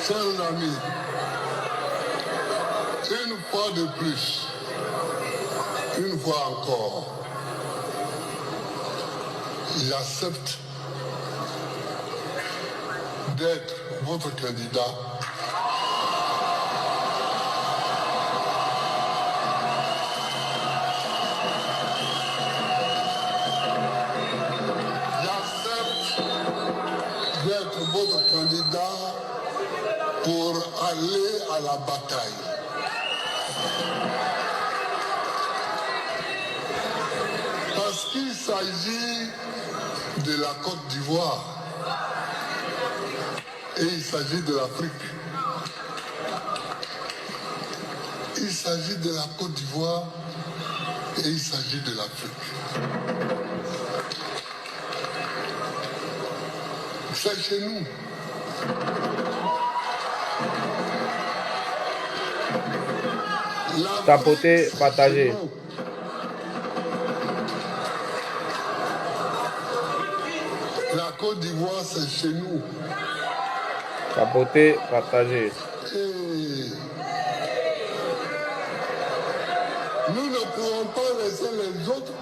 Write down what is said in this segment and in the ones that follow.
Chers amis, une fois de plus, une fois encore, j'accepte d'être votre candidat pour aller à la bataille. Parce qu'il s'agit de la Côte d'Ivoire et il s'agit de l'Afrique. Il s'agit de la Côte d'Ivoire et il s'agit de l'Afrique. C'est chez nous. Tapoter, partager. La Côte d'Ivoire, c'est chez nous. Tapoter, partager. Et nous ne pouvons pas laisser les autres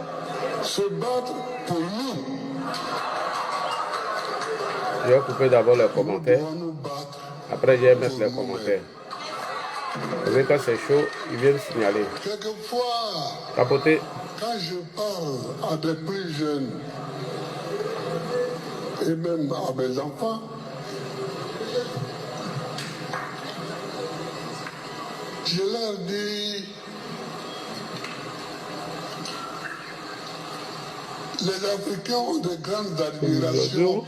se battre pour nous. Je vais couper d'abord les commentaires. Nous devons nous battre. Après, je vais mettre les commentaires. Et quand c'est chaud, ils viennent signaler. Quelquefois, Tapoter. quand je parle à des plus jeunes et même à mes enfants, je leur dis, les Africains ont de grandes admirations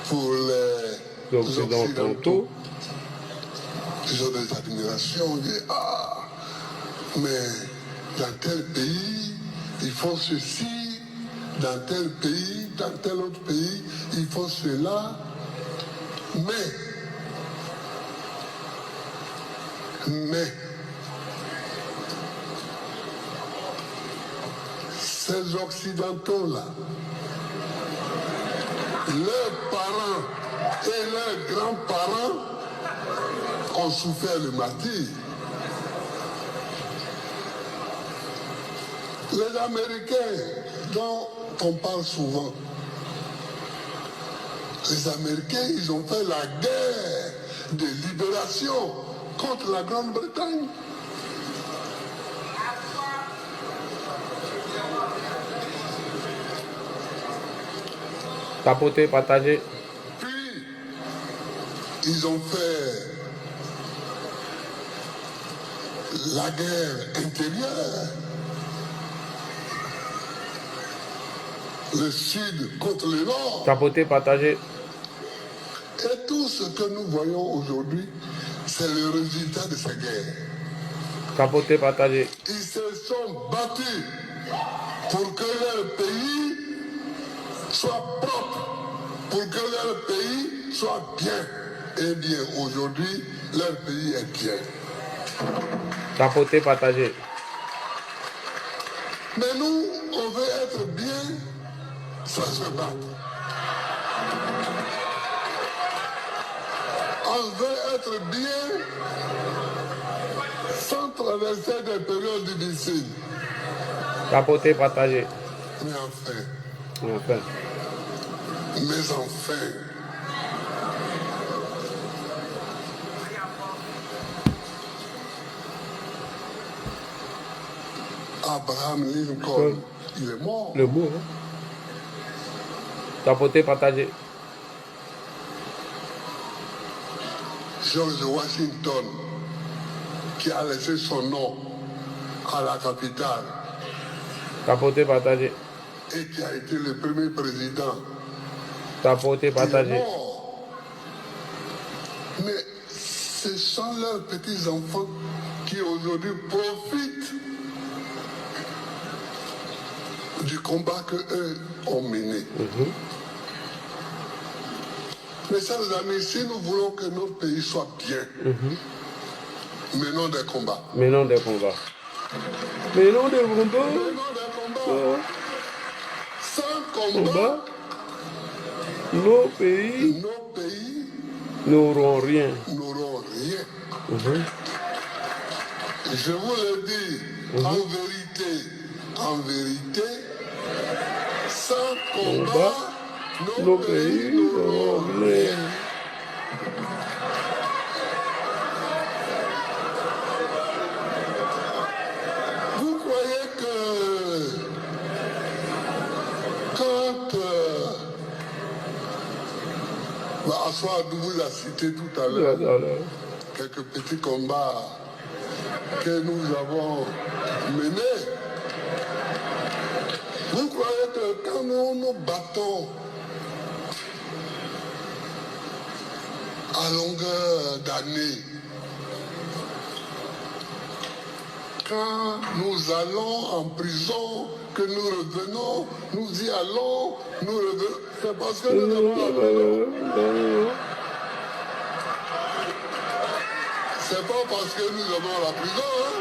pour les Occidentaux. Ils ont des admirations, on dit, ah, mais dans tel pays, ils font ceci, dans tel pays, dans tel autre pays, ils font cela. Mais, ces Occidentaux-là, leurs parents et leurs grands-parents ont souffert le martyre. Les Américains, dont on parle souvent, les Américains, ils ont fait la guerre de libération contre la Grande-Bretagne. Tapoter, partager. Puis, ils ont fait la guerre intérieure. Le Sud contre le Nord. Tapoter, partager. Et tout ce que nous voyons aujourd'hui, c'est le résultat de ces guerres. Tapoter, partager. Ils se sont battus pour que leur pays soit propre, pour que leur pays soit bien. Eh bien, aujourd'hui, leur pays est bien. Tapoter, partager. Mais nous, on veut être bien sans se battre. On veut être bien sans traverser des périodes difficiles. Tapoter, partager. Mais enfin, Enfin. mais enfin, Abraham Lincoln, il est mort. Le mot. Hein? Tapoter, partager. George Washington, qui a laissé son nom à la capitale Tapoter, partager. et qui a été le premier président. Tapoter, Il est partager. mort. Mais ce sont leurs petits-enfants qui aujourd'hui profitent du combat qu'eux ont mené. Mais chers amis, si nous voulons que notre pays soit bien, menons des combats. Menons des combats. Menons des combats. Menons des combats. Sans combat, Nos pays nos pays n'auront rien. n'auront rien. Mhm. Je vous le dis, en vérité, sans combat, nos pays n'auront rien. Vous croyez que quand Aswadou vous a cité tout à l'heure quelques petits combats que nous avons menés, vous croyez que quand nous nous battons à longueur d'année, quand nous allons en prison, que nous revenons, nous y allons, nous revenons, c'est parce que nous avons la prison. C'est pas parce que nous avons la prison, hein.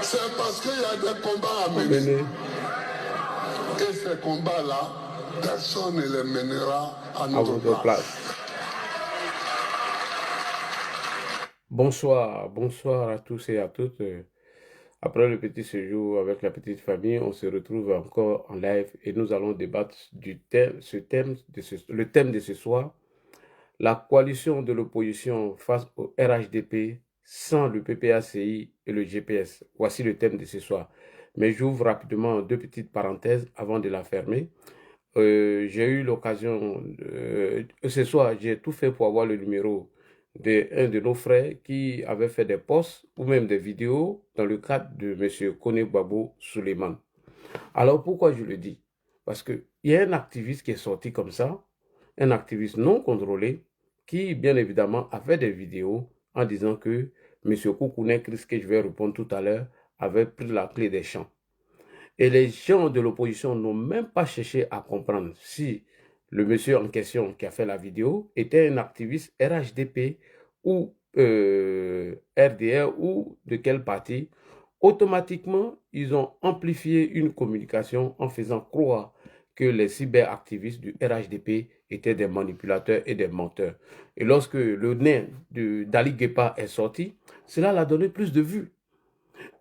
C'est parce qu'il y a des combats à mener. Et ces combats-là, personne ne les mènera à notre place. Bonsoir, bonsoir à tous et à toutes. Après le petit séjour avec la petite famille, on se retrouve encore en live et nous allons débattre du thème, le thème de ce soir, la coalition de l'opposition face au RHDP sans le PPACI et le GPS. Voici le thème de ce soir. Mais j'ouvre rapidement deux petites parenthèses avant de la fermer. J'ai eu l'occasion, ce soir, j'ai tout fait pour avoir le numéro d'un de nos frères qui avait fait des posts ou même des vidéos dans le cadre de M. Kone Gbagbo Suleiman. Alors pourquoi je le dis? Parce qu'il y a un activiste qui est sorti comme ça, un activiste non contrôlé, qui bien évidemment a fait des vidéos en disant que M. Koukouné Chris, que je vais répondre tout à l'heure, avait pris la clé des champs. Et les gens de l'opposition n'ont même pas cherché à comprendre si le monsieur en question qui a fait la vidéo était un activiste RHDP ou RDR ou de quel parti. Automatiquement, ils ont amplifié une communication en faisant croire que les cyberactivistes du RHDP étaient des manipulateurs et des menteurs. Et lorsque le nez d'Ali Guepa est sorti, cela l'a donné plus de vues.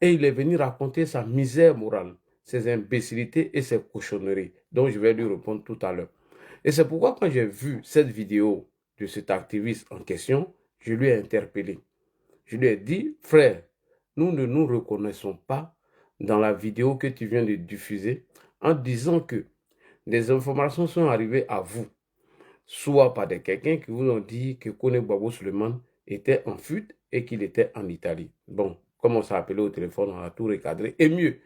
Et il est venu raconter sa misère morale, ses imbécilités et ses cochonneries, dont je vais lui répondre tout à l'heure. Et c'est pourquoi quand j'ai vu cette vidéo de cet activiste en question, je lui ai interpellé. Je lui ai dit, frère, nous ne nous reconnaissons pas dans la vidéo que tu viens de diffuser en disant que des informations sont arrivées à vous, soit par quelqu'un qui vous ont dit que Kone Gbagbo Suleiman était en fuite et qu'il était en Italie. Bon, comme on s'est appelé au téléphone, on a tout recadré. Et mieux,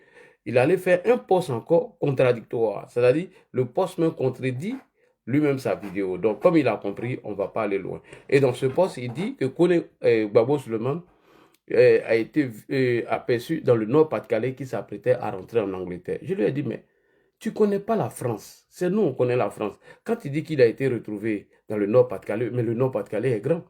il allait faire un post encore contradictoire. C'est-à-dire, le post même contredit lui-même sa vidéo. Donc, comme il a compris, on ne va pas aller loin. Et dans ce post, il dit que Kone Gbagbo Suleiman a été aperçu dans le Nord-Pas-de-Calais qui s'apprêtait à rentrer en Angleterre. Je lui ai dit, mais tu ne connais pas la France. C'est nous, on connaît la France. Quand il dit qu'il a été retrouvé dans le Nord-Pas-de-Calais, mais le Nord-Pas-de-Calais est grand.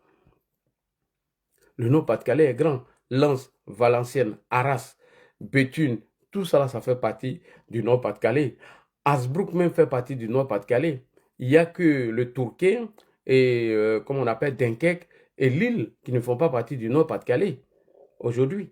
Le Nord-Pas-de-Calais est grand. Lens, Valenciennes, Arras, Béthune, tout ça, ça fait partie du Nord-Pas-de-Calais. Hasbrook même fait partie du Nord-Pas-de-Calais. Il n'y a que le Tourquet et, comme on appelle, Dunkerque et Lille qui ne font pas partie du Nord-Pas-de-Calais. Aujourd'hui,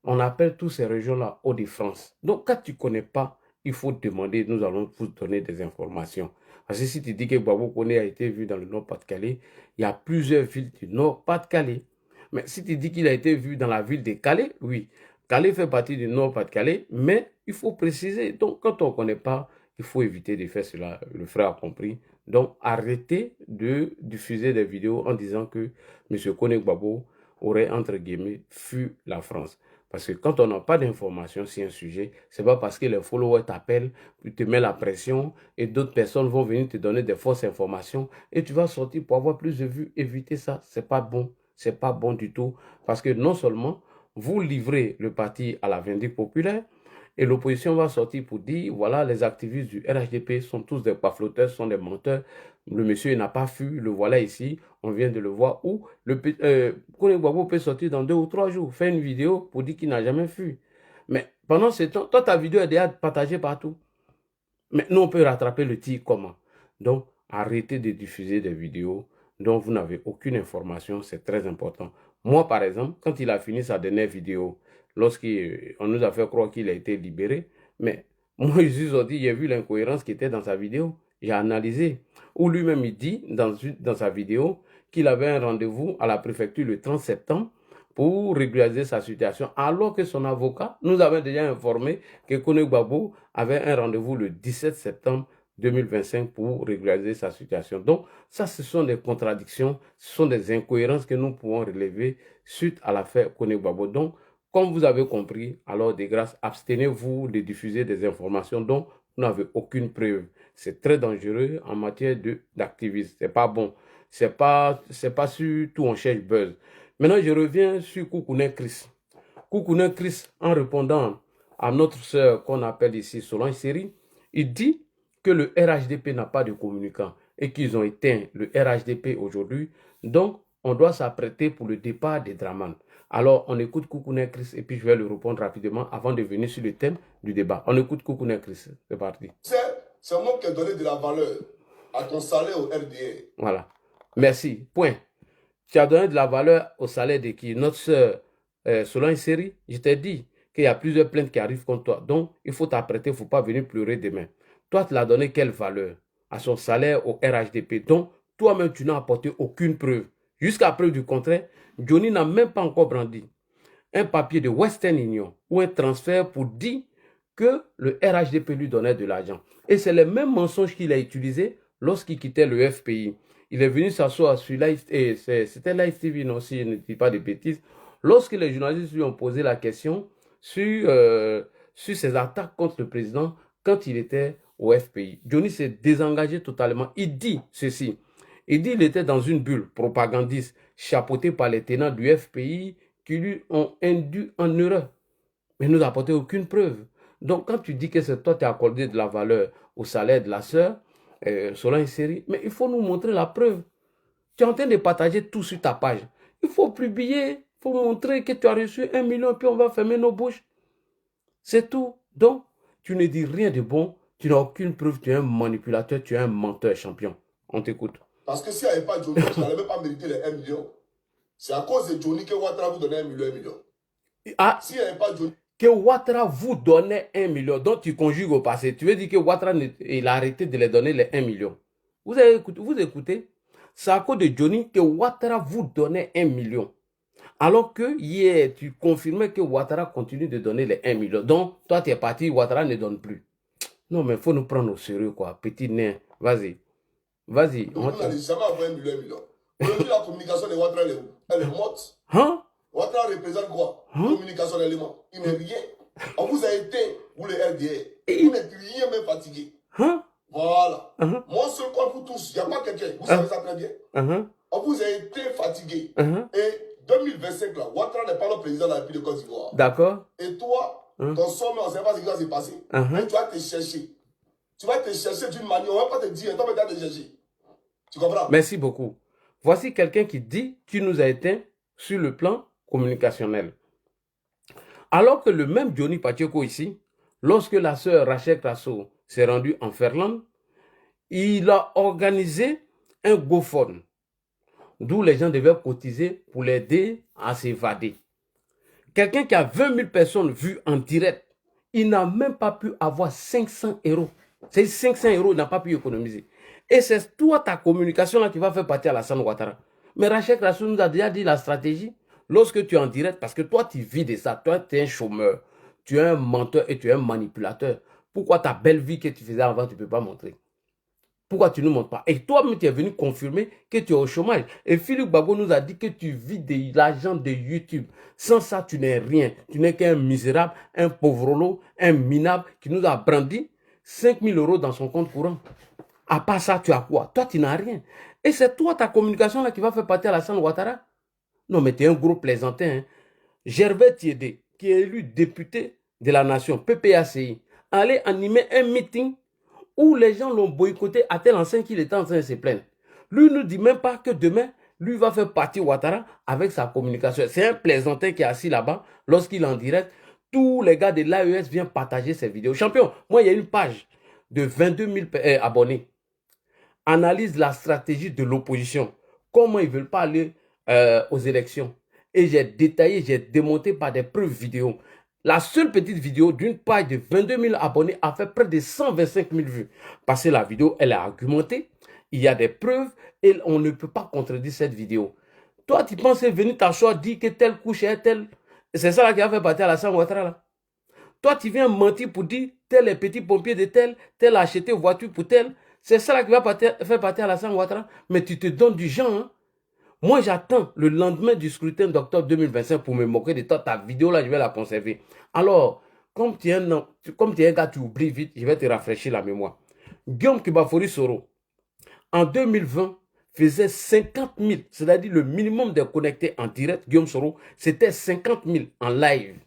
on appelle toutes ces régions-là Hauts-de-France. Donc, quand tu ne connais pas, il faut demander, nous allons vous donner des informations. Parce que si tu dis que Gbagbo Kone a été vu dans le Nord-Pas-de-Calais, il y a plusieurs villes du Nord-Pas-de-Calais. Mais si tu dis qu'il a été vu dans la ville de Calais, oui. Calais fait partie du Nord-Pas-de-Calais, mais il faut préciser. Donc, quand on ne connaît pas, il faut éviter de faire cela. Le frère a compris. Donc, arrêtez de diffuser des vidéos en disant que M. Kone Gbagbo aurait, entre guillemets, fui la France. Parce que quand on n'a pas d'informations sur un sujet, ce n'est pas parce que les followers t'appellent, te mettent la pression et d'autres personnes vont venir te donner des fausses informations et tu vas sortir pour avoir plus de vues. Évitez ça, ce n'est pas bon. Ce n'est pas bon du tout. Parce que non seulement vous livrez le parti à la vindicte populaire, et l'opposition va sortir pour dire, voilà, les activistes du RHDP sont tous des pafloteurs, sont des menteurs. Le monsieur n'a pas fui, le voilà ici, on vient de le voir. Ou Kone Gbagbo peut sortir dans 2 ou 3 jours, faire une vidéo pour dire qu'il n'a jamais fui. Mais pendant ce temps, toi, ta vidéo est déjà partagée partout. Mais nous, on peut rattraper le tir comment? Donc, arrêtez de diffuser des vidéos dont vous n'avez aucune information, c'est très important. Moi, par exemple, quand il a fini sa dernière vidéo, lorsqu'on nous a fait croire qu'il a été libéré, mais moi, je suis sorti, j'ai vu l'incohérence qui était dans sa vidéo, j'ai analysé. Ou lui-même, il dit dans sa vidéo qu'il avait un rendez-vous à la préfecture le 30 septembre pour régulariser sa situation, alors que son avocat nous avait déjà informé que Kone Gbagbo avait un rendez-vous le 17 septembre 2025 pour régulariser sa situation. Donc, ça, ce sont des contradictions, ce sont des incohérences que nous pouvons relever suite à l'affaire Kone Gbagbo. Donc, comme vous avez compris, alors de grâce, abstenez-vous de diffuser des informations dont vous n'avez aucune preuve. C'est très dangereux en matière d'activisme. C'est pas bon. C'est pas sur tout on cherche buzz. Maintenant, je reviens sur Koukounen Chris. Koukounen Chris, en répondant à notre sœur qu'on appelle ici Solange Seri, il dit que le RHDP n'a pas de communicant et qu'ils ont éteint le RHDP aujourd'hui. Donc, on doit s'apprêter pour le départ des Draman. Alors, on écoute Koukounen Chris et puis je vais le répondre rapidement avant de venir sur le thème du débat. On écoute Koukounen Chris. C'est parti. C'est moi qui ai donné de la valeur à ton salaire au RDA. Voilà. Merci. Point. Tu as donné de la valeur au salaire de qui? Notre sœur Solange Seri. Je t'ai dit qu'il y a plusieurs plaintes qui arrivent contre toi. Donc, il faut t'apprêter, il ne faut pas venir pleurer demain. Toi, tu l'as donné quelle valeur à son salaire au RHDP? Donc, toi-même, tu n'as apporté aucune preuve. Jusqu'à preuve du contraire, Johnny n'a même pas encore brandi un papier de Western Union ou un transfert pour dire que le RHDP lui donnait de l'argent. Et c'est le même mensonge qu'il a utilisé lorsqu'il quittait le FPI. Il est venu s'asseoir sur Live, et c'était Live TV, non, si je ne dis pas de bêtises, lorsque les journalistes lui ont posé la question sur ses attaques contre le président quand il était au FPI. Johnny s'est désengagé totalement. Il dit ceci. Il dit qu'il était dans une bulle propagandiste chapeautée par les tenants du FPI qui lui ont induit en erreur. Mais il ne nous a apporté aucune preuve. Donc, quand tu dis que c'est toi qui as accordé de la valeur au salaire de la sœur, Solange Seri, mais il faut nous montrer la preuve. Tu es en train de partager tout sur ta page. Il faut publier, il faut montrer que tu as reçu 1 million, puis on va fermer nos bouches. C'est tout. Donc, tu ne dis rien de bon, tu n'as aucune preuve, tu es un manipulateur, tu es un menteur champion. On t'écoute. Parce que s'il n'y avait pas Johnny, tu n'allais même pas mériter les 1 million. C'est à cause de Johnny que Ouattara vous donnait 1 million, 1 million. Ah, s'il n'y avait pas Johnny... Que Ouattara vous donnait 1 million, donc tu conjugues au passé. Tu veux dire que Ouattara, il a arrêté de les donner les 1 million. Vous écoutez? C'est à cause de Johnny que Ouattara vous donnait 1 million. Alors que hier, tu confirmais que Ouattara continue de donner les 1 million. Donc, toi, tu es parti, Ouattara ne donne plus. Non, mais il faut nous prendre au sérieux, quoi. Petit nain, vas-y. Vas-y. Donc, vous n'allez jamais avoir 1 million, 1 million. Aujourd'hui, la communication de Ouattara, elle est morte. Hein? Ouattara représente quoi? Communication d'éléments. Il n'est rien. On vous a éteint, vous les RDA. Vous n'êtes rien même fatigué. Voilà. Moi, seul quoi pour tous, il n'y a pas quelqu'un. Vous savez ça très bien. On vous a été fatigué. Et 2025, là, Ouattara n'est pas le président de la République de Côte d'Ivoire. D'accord. Et toi, ton sommet, on ne sait pas ce qui va se passer. Mais tu vas te chercher. Tu vas te chercher d'une manière, on ne va pas te dire, toi, mais tu vas te chercher. Tu comprends? Merci beaucoup. Voici quelqu'un qui dit qu'il nous a éteints sur le plan communicationnel. Alors que le même Johnny Pacheco ici, lorsque la sœur Rachel Krasso s'est rendue en Ferland, il a organisé un GoFund, d'où les gens devaient cotiser pour l'aider à s'évader. Quelqu'un qui a 20 000 personnes vues en direct, il n'a même pas pu avoir 500 euros. C'est 500 euros, il n'a pas pu économiser. Et c'est toi, ta communication là qui va faire partir Alassane Ouattara. Mais Rachel Krasso nous a déjà dit la stratégie. Lorsque tu es en direct, parce que toi, tu vis de ça, toi, tu es un chômeur, tu es un menteur et tu es un manipulateur. Pourquoi ta belle vie que tu faisais avant, tu ne peux pas montrer? Pourquoi tu ne montres pas? Et toi-même, tu es venu confirmer que tu es au chômage. Et Philippe Gbagbo nous a dit que tu vis de l'argent de YouTube. Sans ça, tu n'es rien. Tu n'es qu'un misérable, un pauvrolo, un minable qui nous a brandi 5 000 euros dans son compte courant. À part ça, tu as quoi? Toi, tu n'as rien. Et c'est toi, ta communication là qui va faire partir Alassane Ouattara. Non, mais tu es un gros plaisantin. Hein? Gervais Tiédé, qui est élu député de la nation, PPACI, allait animer un meeting où les gens l'ont boycotté à tel enseigne qu'il était en train de se plaindre. Lui ne dit même pas que demain, lui va faire partir Ouattara avec sa communication. C'est un plaisantin qui est assis là-bas. Lorsqu'il est en direct, tous les gars de l'AES viennent partager ses vidéos. Champion, moi, il y a une page de 22 000 abonnés analyse la stratégie de l'opposition, comment ils ne veulent pas aller aux élections. Et j'ai détaillé, j'ai démonté par des preuves vidéo. La seule petite vidéo d'une page de 22 000 abonnés a fait près de 125 000 vues. Parce que la vidéo, elle est argumentée, il y a des preuves et on ne peut pas contredire cette vidéo. Toi, tu penses venir t'asseoir, dire que telle couche est telle. C'est ça là qui a fait partir Alassane Ouattara là. Toi, tu viens mentir pour dire tel est petit pompier de tel a acheté une voiture pour tel. C'est ça là qui va faire partir Alassane Ouattara. Mais tu te donnes du genre. Hein? Moi, j'attends le lendemain du scrutin d'octobre 2025 pour me moquer de toi. Ta vidéo là, je vais la conserver. Alors, comme tu es un gars, tu oublies vite, je vais te rafraîchir la mémoire. Guillaume Kibafori Soro, en 2020, faisait 50 000, c'est-à-dire le minimum de connectés en direct. Guillaume Soro, c'était 50 000 en live.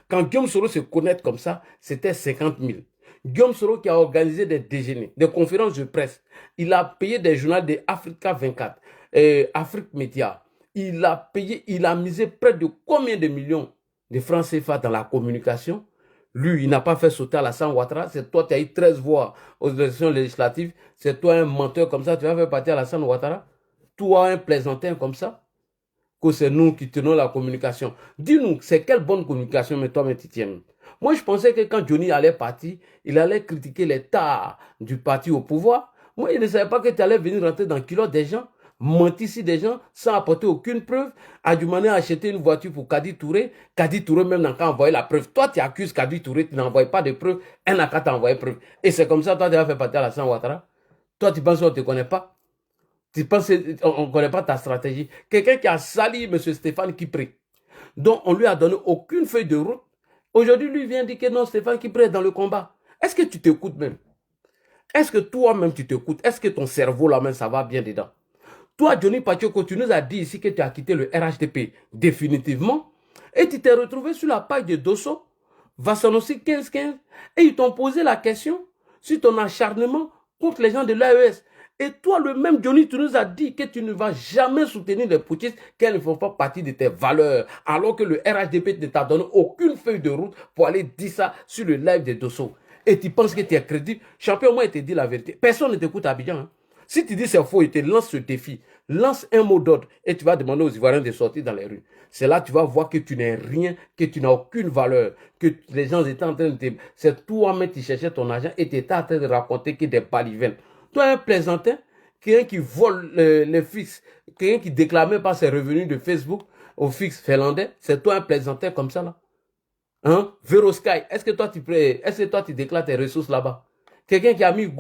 Quand Guillaume Soro se connecte comme ça, c'était 50 000. Guillaume Soro qui a organisé des déjeuners, des conférences de presse. Il a payé des journaux de Africa 24, Afrique Média. Il a payé, il a misé près de combien de millions de francs CFA dans la communication. Lui, il n'a pas fait sauter Alassane Ouattara. C'est toi qui as eu 13 voix aux élections législatives. C'est toi un menteur comme ça. Tu vas faire partir Alassane Ouattara. Toi un plaisantin comme ça. Que c'est nous qui tenons la communication. Dis-nous, c'est quelle bonne communication, mais toi, mais tu tiens. Moi, je pensais que quand Johnny allait partir, il allait critiquer l'état du parti au pouvoir. Moi, je ne savais pas que tu allais venir rentrer dans le culotte des gens, mentir sur des gens sans apporter aucune preuve. Adjumane a acheté une voiture pour Kadi Touré. Kadi Touré même n'a qu'à envoyer la preuve. Toi, tu accuses Kadi Touré, tu n'envoies pas de preuve. Elle n'a qu'à t'envoyer preuve. Et c'est comme ça, toi, tu as fait partir Alassane Ouattara. Toi, tu penses qu'on ne te connaît pas? Tu penses qu'on ne connaît pas ta stratégie? Quelqu'un qui a sali M. Stéphane Kipré, dont on lui a donné aucune feuille de route. Aujourd'hui, lui vient dire que non, Stéphane Kipré est dans le combat. Est-ce que tu t'écoutes même? Est-ce que toi-même tu t'écoutes? Est-ce que ton cerveau là-même, ça va bien dedans? Toi, Johnny Pacheco, tu nous as dit ici que tu as quitté le RHDP définitivement et tu t'es retrouvé sur la page de Dosso, Vassanossi 15-15, et ils t'ont posé la question sur ton acharnement contre les gens de l'AES. Et toi, le même Johnny, tu nous as dit que tu ne vas jamais soutenir les putschistes, qu'elles ne font pas partie de tes valeurs, alors que le RHDP ne t'a donné aucune feuille de route pour aller dire ça sur le live de Dosso. Et tu penses que tu es crédible. Champion, moi, il te dit la vérité. Personne ne t'écoute à Abidjan. Hein. Si tu dis c'est faux, il te lance ce défi. Lance un mot d'ordre et tu vas demander aux Ivoiriens de sortir dans les rues. C'est là que tu vas voir que tu n'es rien, que tu n'as aucune valeur, que les gens étaient en train de te... C'est toi-même qui cherchais ton argent et tu étais en train de raconter que des balivernes. Toi, un plaisantin, quelqu'un qui vole les fixes, quelqu'un qui déclamait pas ses revenus de Facebook au fixe finlandais, c'est toi un plaisantin comme ça là. Hein? Verosky, est-ce que toi tu déclares tes ressources là-bas? Quelqu'un qui a mis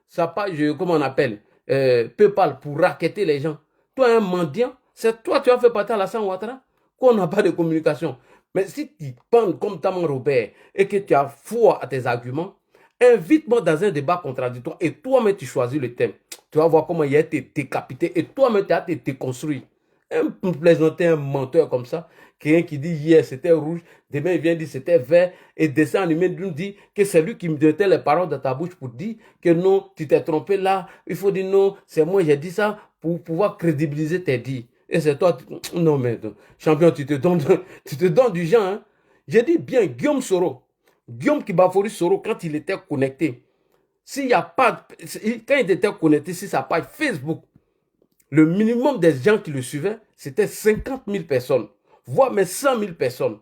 sa page, comment on appelle, PayPal pour racketter les gens. Toi un mendiant, c'est toi tu as fait partie à Alassane Ouattara qu'on n'a pas de communication. Mais si tu penses comme Taman Robert et que tu as foi à tes arguments, invite-moi dans un débat contradictoire et toi-même tu choisis le thème. Tu vas voir comment il a été décapité et toi-même tu as été déconstruit. Un plaisantin, un menteur comme ça, quelqu'un qui dit hier c'était rouge, demain il vient dire c'était vert, et dessin animé nous dit que c'est lui qui me donnait les paroles dans ta bouche pour dire que non, tu t'es trompé là, il faut dire non, c'est moi j'ai dit ça pour pouvoir crédibiliser tes dits. Et c'est toi, non mais, champion, tu te donnes du genre. Hein. J'ai dit bien, Guillaume Soro, Guillaume Kibafori Soro, quand il était connecté, s'il n'y a pas, quand il était connecté sur sa page Facebook, le minimum des gens qui le suivaient, c'était 50 000 personnes, voire même 100 000 personnes.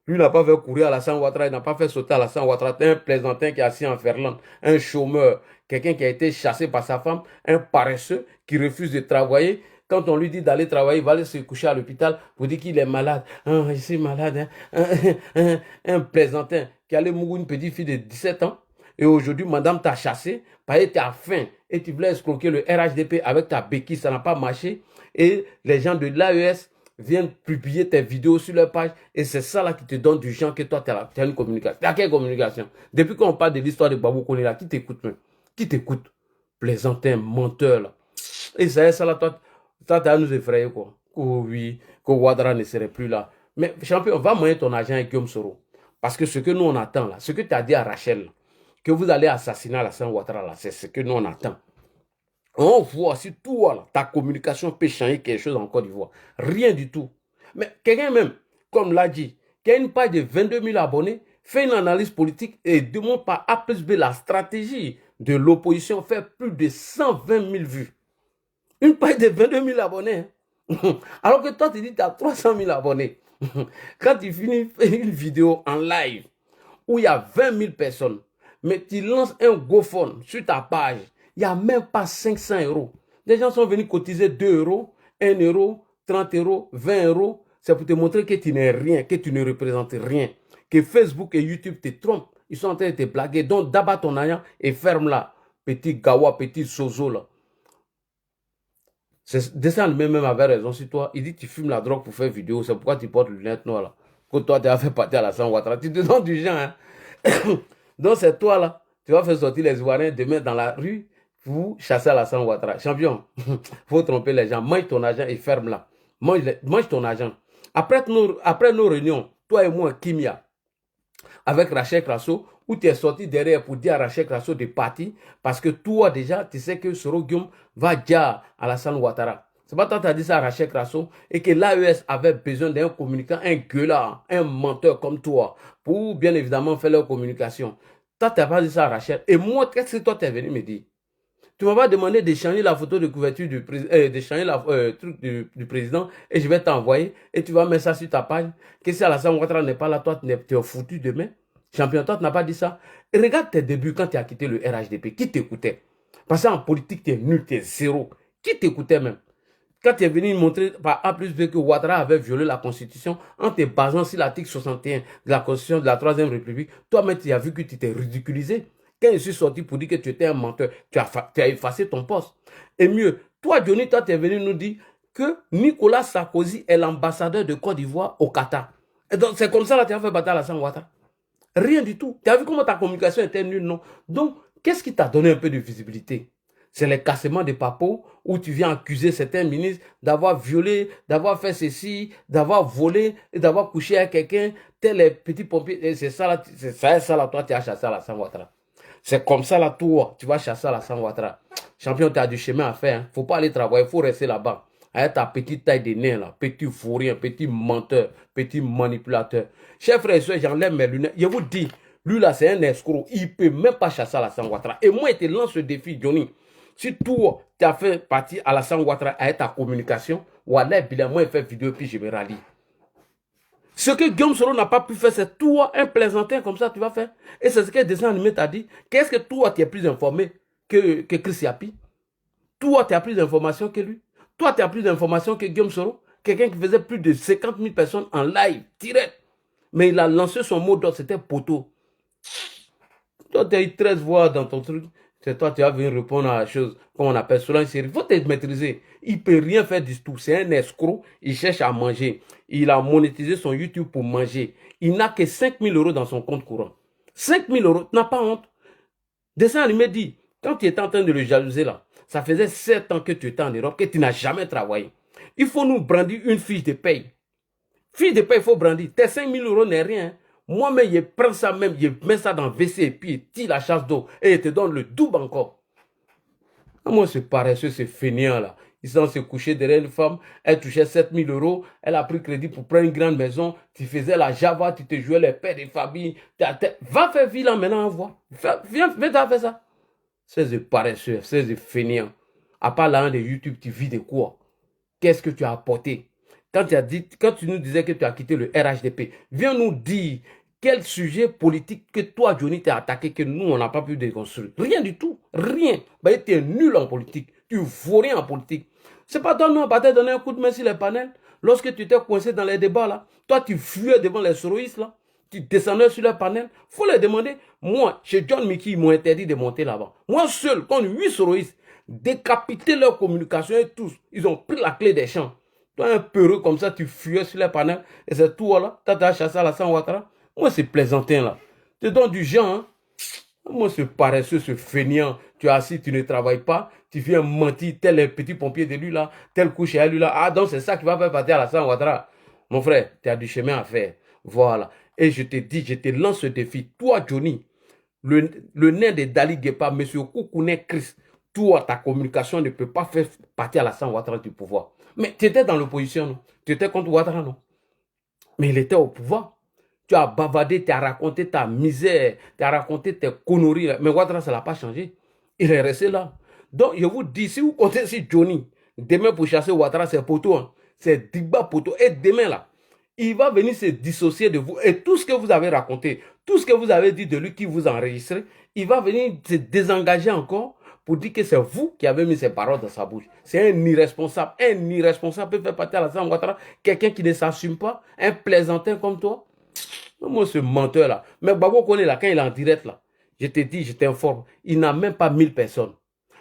Lui n'a pas fait courir à Alassane Ouattara, il n'a pas fait sauter à Alassane Ouattara. C'est un plaisantin qui est assis en Ferland, un chômeur, quelqu'un qui a été chassé par sa femme, un paresseux qui refuse de travailler. Quand on lui dit d'aller travailler, il va aller se coucher à l'hôpital pour dire qu'il est malade. Ah, je suis malade. Hein. Un plaisantin qui allait mourir une petite fille de 17 ans. Et aujourd'hui, madame t'a chassé, parce que tu as faim et tu voulais escroquer le RHDP avec ta béquille, ça n'a pas marché. Et les gens de l'AES viennent publier tes vidéos sur leur page. Et c'est ça là qui te donne du genre que toi, tu as une communication. Tu as quelle communication? Depuis qu'on parle de l'histoire de Babou Koné là, qui t'écoute même? Qui t'écoute? Plaisantin, menteur là. Et ça là, toi, tu as nous effrayer quoi. Oh oui, que Ouattara ne serait plus là. Mais champion, va moyen ton argent avec Guillaume Soro. Parce que ce que nous on attend là, ce que tu as dit à Rachel là, que vous allez assassiner Alassane Ouattara là, c'est ce que nous on attend. On voit si toi là, ta communication peut changer quelque chose en Côte d'Ivoire. Rien du tout. Mais quelqu'un même, comme l'a dit, qui a une page de 22 000 abonnés, fais une analyse politique et demande par A plus B la stratégie de l'opposition fait plus de 120 000 vues. Une page de 22 000 abonnés. Alors que toi, tu dis que tu as 300 000 abonnés. Quand tu finis une vidéo en live où il y a 20 000 personnes, mais tu lances un GoFund sur ta page, il n'y a même pas 500 euros. Des gens sont venus cotiser 2 euros, 1 euro, 30 euros, 20 euros. C'est pour te montrer que tu n'es rien, que tu ne représentes rien. Que Facebook et YouTube te trompent. Ils sont en train de te blaguer. Donc, d'abat ton argent et ferme-la. Petit gawa, petit sozo là. Dessin animé même avait raison sur toi. Il dit que tu fumes la drogue pour faire vidéo. C'est pourquoi tu portes le lunettes noires là. Que toi, tu as fait partir à la San Ouattara. Tu te donnes du genre. Hein? Donc, c'est toi là. Tu vas faire sortir les Ivoiriens demain dans la rue pour chasser à la San Ouattara. Champion, faut tromper les gens. Mange ton argent et ferme-la. Mange ton argent. Après nos réunions, toi et moi, Kimia, avec Rachel Krasso, où tu es sorti derrière pour dire à Rachel Krasso de partir, parce que toi déjà, tu sais que Soro Guillaume va dire à la San Ouattara. C'est pas toi qui as dit ça à Rachel Krasso, et que l'AES avait besoin d'un communicant, un gueulard, un menteur comme toi, pour bien évidemment faire leur communication. Toi, tu n'as pas dit ça à Rachel. Et moi, qu'est-ce que toi, tu es venu me dire? Tu m'as pas demandé d'échanger la photo de couverture du président, d'échanger la truc du président, et je vais t'envoyer, et tu vas mettre ça sur ta page. Que si Alassane Ouattara n'est pas là, toi, tu es foutu demain. Champion, toi, tu n'as pas dit ça. Et regarde tes débuts quand tu as quitté le RHDP. Qui t'écoutait? Parce qu'en politique, tu es nul, tu es zéro. Qui t'écoutait même? Quand tu es venu montrer par A plus B que Ouattara avait violé la Constitution en te basant sur l'article 61 de la Constitution de la 3e République, toi-même, tu as vu que tu t'es ridiculisé. Quand je suis sorti pour dire que tu étais un menteur, tu as effacé ton poste. Et mieux, toi, Johnny, toi, tu es venu nous dire que Nicolas Sarkozy est l'ambassadeur de Côte d'Ivoire au Qatar. Et donc, c'est comme ça que tu as fait bataille à Alassane Ouattara. Rien du tout. Tu as vu comment ta communication était nulle, non? Donc, qu'est-ce qui t'a donné un peu de visibilité? C'est les cassements de papeaux où tu viens accuser certains ministres d'avoir violé, d'avoir fait ceci, d'avoir volé et d'avoir couché avec quelqu'un, tel les petits pompiers. C'est ça, là, toi, tu as chassé à la San Ouattara. C'est comme ça, là, toi, tu vas chasser à la San Ouattara. Champion, tu as du chemin à faire. Il ne faut pas aller travailler, il faut rester là-bas. Avec ta petite taille de nez, là, petit fourrien, petit menteur, petit manipulateur. Chers frères et soeurs, j'enlève mes lunettes. Je vous dis, lui, là, c'est un escroc. Il ne peut même pas chasser à la San Ouattara. Et moi, je te lance ce défi, Johnny. Si toi, tu as fait partie à la San Ouattara avec ta communication, voilà, bien, moi, je fais vidéo, puis je me rallie. Ce que Guillaume Soro n'a pas pu faire, c'est toi, un plaisantin comme ça, tu vas faire. Et c'est ce que le dessin animé t'a dit. Qu'est-ce que toi, tu es plus informé que Chris Yapi? Toi, tu as plus d'informations que lui. Toi, tu as plus d'informations que Guillaume Soro. Quelqu'un qui faisait plus de 50 000 personnes en live, direct. Mais il a lancé son mot d'ordre, c'était poteau. Toi, tu as eu 13 voix dans ton truc. C'est toi, tu vas venir répondre à la chose, comme on appelle cela une série. Il faut te maîtriser. Il ne peut rien faire du tout. C'est un escroc. Il cherche à manger. Il a monétisé son YouTube pour manger. Il n'a que 5 000 euros dans son compte courant. 5 000 euros, tu n'as pas honte. Dessin animé dit, quand tu étais en train de le jalouser là, ça faisait 7 ans que tu étais en Europe, que tu n'as jamais travaillé. Il faut nous brandir une fiche de paye. Fiche de paye, il faut brandir. Tes 5 000 euros n'est rien. Moi-même, je prends ça même, je mets ça dans le WC et puis je tire la chasse d'eau et je te donne le double encore. Moi, ce paresseux, ce fainéant là. Ils sont se coucher derrière une femme, elle touchait 7 000 euros, elle a pris crédit pour prendre une grande maison, tu faisais la Java, tu te jouais les pères de famille. Va faire vie là maintenant, envoie. Viens faire ça. C'est de paresseux, c'est de fainéant. À part là, de YouTube, tu vis de quoi? Qu'est-ce que tu as apporté? Quand tu nous disais que tu as quitté le RHDP, viens nous dire quel sujet politique que toi, Johnny, t'as attaqué que nous, on n'a pas pu déconstruire. Rien du tout. Rien. Ben, tu es nul en politique. Tu vaux rien en politique. C'est pas toi, non, on va te donner un coup de main sur les panels. Lorsque tu étais coincé dans les débats, là, toi, tu fuyais devant les soroïstes, là. Tu descendais sur les panels. Il faut les demander. Moi, chez John Mickey, ils m'ont interdit de monter là-bas. Moi seul, quand 8 soroïstes décapitaient leur communication et tous, ils ont pris la clé des champs. Toi, un peureux comme ça, tu fuyais sur les panels. Et c'est tout, là. Tu as chassé à la San Ouattara. Moi, c'est plaisantin, là. Tu donnes du genre, hein. Moi, ce paresseux, ce fainéant, tu es assis, tu ne travailles pas, tu viens mentir, tel les petits pompiers de lui, là, tel couche à lui, là. Ah, donc c'est ça qui va faire partir à la San Ouattara. Mon frère, tu as du chemin à faire. Voilà. Et je te dis, je te lance ce défi. Toi, Johnny, le nain de Dali Guepa, M. Koukouné Chris, toi, ta communication ne peut pas faire partir à la San Ouattara du pouvoir. Mais tu étais dans l'opposition, non? Tu étais contre Ouattara, non? Mais il était au pouvoir. tu as bavardé, tu as raconté ta misère, tu as raconté tes conneries. Mais Ouattara, ça ne l'a pas changé. Il est resté là. Donc, je vous dis, si vous comptez sur Johnny, demain pour chasser Ouattara, c'est poteau. Hein. C'est Digba poteau. Et demain, là, il va venir se dissocier de vous. Et tout ce que vous avez raconté, tout ce que vous avez dit de lui qui vous a enregistré, il va venir se désengager encore pour dire que c'est vous qui avez mis ces paroles dans sa bouche. C'est un irresponsable. Un irresponsable peut faire partir à la Ouattara. Quelqu'un qui ne s'assume pas, un plaisantin comme toi. Moi, ce menteur-là. Mais Babo connaît là, quand il est en direct là, je te dis, je t'informe, il n'a même pas 1000 personnes.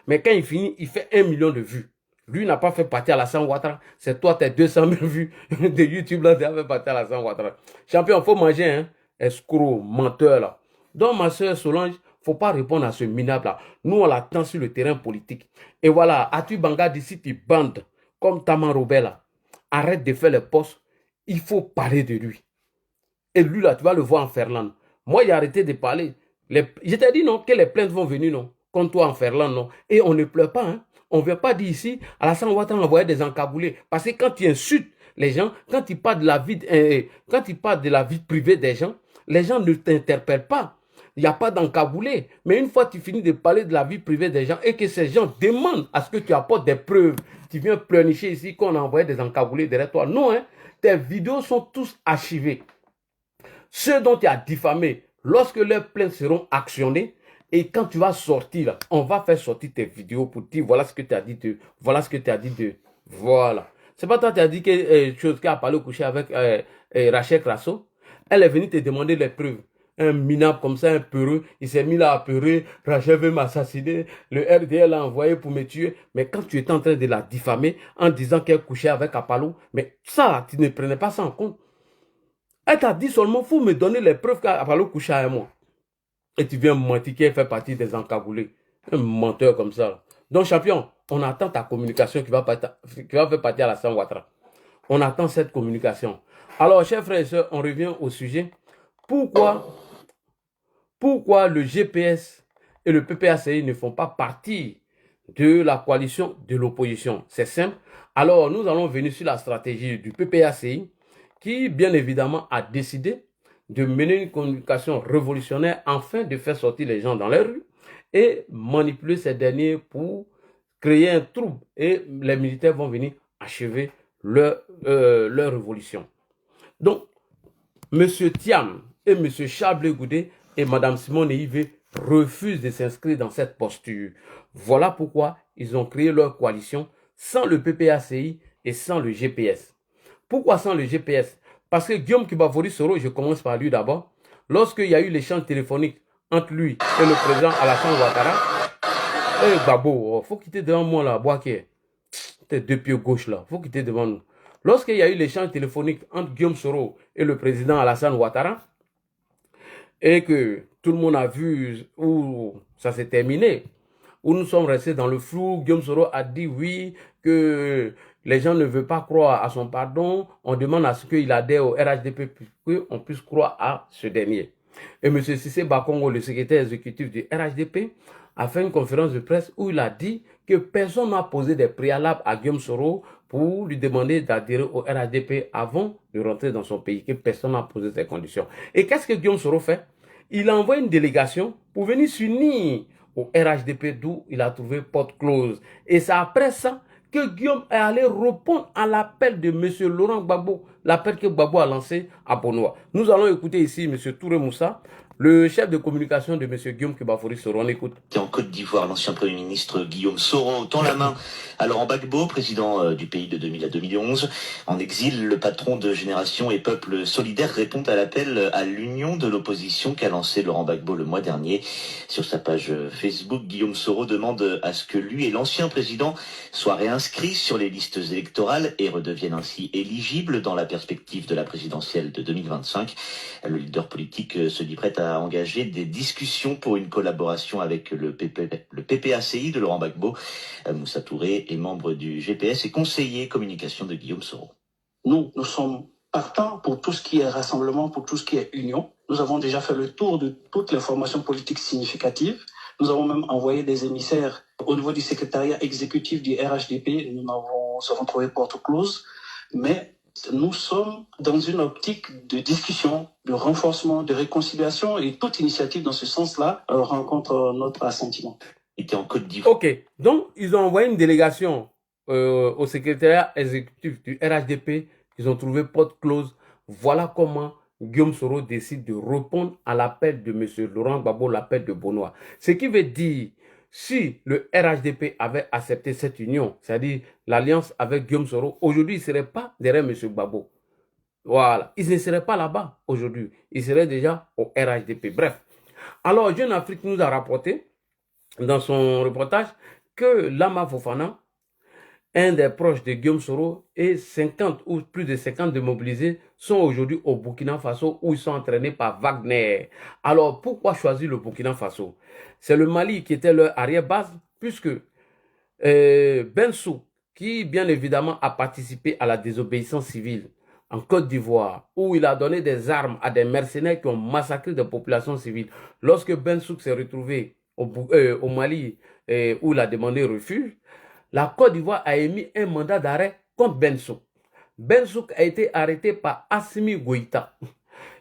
Mais quand il finit, il fait 1 million de vues. Lui n'a pas fait partie à la Ouattara. C'est toi, tes 200 000 vues de YouTube là, tu as fait partie à la Ouattara. Champion, il faut manger, hein. Escroc, menteur là. Donc, ma soeur Solange, faut pas répondre à ce minable là. Nous, on l'attend sur le terrain politique. Et voilà, Atu Banga d'ici, tu bandes comme Taman Robert là. Arrête de faire les postes. Il faut parler de lui. Et lui là, tu vas le voir en Ferland. Moi, il a arrêté de parler. Je t'ai dit non, que les plaintes vont venir non. Contre toi en Ferland non. Et on ne pleure pas, hein. On ne vient pas dire ici, Alassane Ouattara envoyer des encagoulés. Parce que quand tu insultes les gens, quand tu parles de la vie privée des gens, les gens ne t'interpellent pas. Il n'y a pas d'encagoulé. Mais une fois que tu finis de parler de la vie privée des gens et que ces gens demandent à ce que tu apportes des preuves, tu viens pleurnicher ici qu'on a envoyé des encagoulés derrière toi. Non, hein. Tes vidéos sont tous archivées. Ceux dont tu as diffamé, lorsque leurs plaintes seront actionnées, et quand tu vas sortir, là, on va faire sortir tes vidéos pour dire voilà ce que tu as dit de, voilà ce que tu as dit de, voilà. C'est pas toi qui as dit que chose qui a parlé au coucher avec Rachel Crasso. Elle est venue te demander les preuves. Un minable comme ça, un peureux, il s'est mis là à peurer, Rachel veut m'assassiner, le RDL l'a envoyé pour me tuer. Mais quand tu étais en train de la diffamer en disant qu'elle couchait avec Apalo, mais ça, tu ne prenais pas ça en compte. Elle t'a dit seulement, il faut me donner les preuves qu'Apalo couchait avec moi. Et tu viens me mentir qu'elle fait partie des encagoulés. Un menteur comme ça. Donc, champion, on attend ta communication qui va faire partie à la Ouattara. On attend cette communication. Alors, chers frères et sœurs, on revient au sujet. Pourquoi le GPS et le PPACI ne font pas partie de la coalition de l'opposition? C'est simple. Alors, nous allons venir sur la stratégie du PPACI qui, bien évidemment, a décidé de mener une communication révolutionnaire afin de faire sortir les gens dans les rues et manipuler ces derniers pour créer un trouble. Et les militaires vont venir achever leur révolution. Donc, M. Thiam et M. Charles Goudet et Mme Simone Yves refusent de s'inscrire dans cette posture. Voilà pourquoi ils ont créé leur coalition sans le PPACI et sans le GPS. Pourquoi sans le GPS? Parce que Guillaume Kibafori Soro, je commence par lui d'abord, lorsqu'il y a eu l'échange téléphonique entre lui et le président Alassane Ouattara, Babo, faut quitter devant moi là, Boaké. Tes deux pieds gauche là, faut quitter devant nous. Lorsqu'il y a eu l'échange téléphonique entre Guillaume Soro et le président Alassane Ouattara, et que tout le monde a vu où ça s'est terminé, où nous sommes restés dans le flou, Guillaume Soro a dit oui, que les gens ne veulent pas croire à son pardon, on demande à ce qu'il adhère au RHDP pour qu'on puisse croire à ce dernier. Et M. Cissé Bakongo, le secrétaire exécutif du RHDP, a fait une conférence de presse où il a dit que personne n'a posé des préalables à Guillaume Soro pour lui demander d'adhérer au RHDP avant de rentrer dans son pays, que personne n'a posé ces conditions. Et qu'est-ce que Guillaume Soro fait? Il a envoyé une délégation pour venir s'unir au RHDP d'où il a trouvé porte close. Et c'est après ça que Guillaume est allé répondre à l'appel de M. Laurent Gbagbo, l'appel que Gbagbo a lancé à Bonoa. Nous allons écouter ici M. Touré Moussa, le chef de communication de M. Guillaume Kibafori Soro. On écoute. En Côte d'Ivoire, l'ancien Premier ministre Guillaume Soro tend la main à Laurent Gbagbo, président du pays de 2000 à 2011. En exil, le patron de Génération et Peuple Solidaire répond à l'appel à l'union de l'opposition qu'a lancé Laurent Gbagbo le mois dernier. Sur sa page Facebook, Guillaume Soro demande à ce que lui et l'ancien président soient réinscrits sur les listes électorales et redeviennent ainsi éligibles dans la perspective de la présidentielle de 2025. Le leader politique se dit prêt à engager des discussions pour une collaboration avec le PPACI de Laurent Gbagbo. Moussa Touré est membre du GPS et conseiller communication de Guillaume Soro. Nous sommes partants pour tout ce qui est rassemblement, pour tout ce qui est union. Nous avons déjà fait le tour de toutes les formations politiques significatives. Nous avons même envoyé des émissaires au niveau du secrétariat exécutif du RHDP. Nous avons trouvé porte close. Mais Nous sommes dans une optique de discussion, de renforcement, de réconciliation, et toute initiative dans ce sens-là rencontre notre assentiment. Était en Côte d'Ivoire. Ok, donc ils ont envoyé une délégation au secrétariat exécutif du RHDP. Ils ont trouvé porte close. Voilà comment Guillaume Soro décide de répondre à l'appel de M. Laurent Gbagbo, l'appel de Bonoa. Ce qui veut dire, si le RHDP avait accepté cette union, c'est-à-dire l'alliance avec Guillaume Soro, aujourd'hui, il ne serait pas derrière M. Gbagbo. Voilà, il ne serait pas là-bas aujourd'hui. Il serait déjà au RHDP. Bref. Alors, Jeune Afrique nous a rapporté dans son reportage que Lama Fofana, un des proches de Guillaume Soro, et 50 ou plus de 50 démobilisés sont aujourd'hui au Burkina Faso où ils sont entraînés par Wagner. Alors, pourquoi choisir le Burkina Faso? C'est le Mali qui était leur arrière-base, puisque Bensou, qui bien évidemment a participé à la désobéissance civile en Côte d'Ivoire, où il a donné des armes à des mercenaires qui ont massacré des populations civiles. Lorsque Bensou s'est retrouvé au Mali, où il a demandé refuge, la Côte d'Ivoire a émis un mandat d'arrêt contre Bensouk. Bensouk a été arrêté par Assimi Goïta.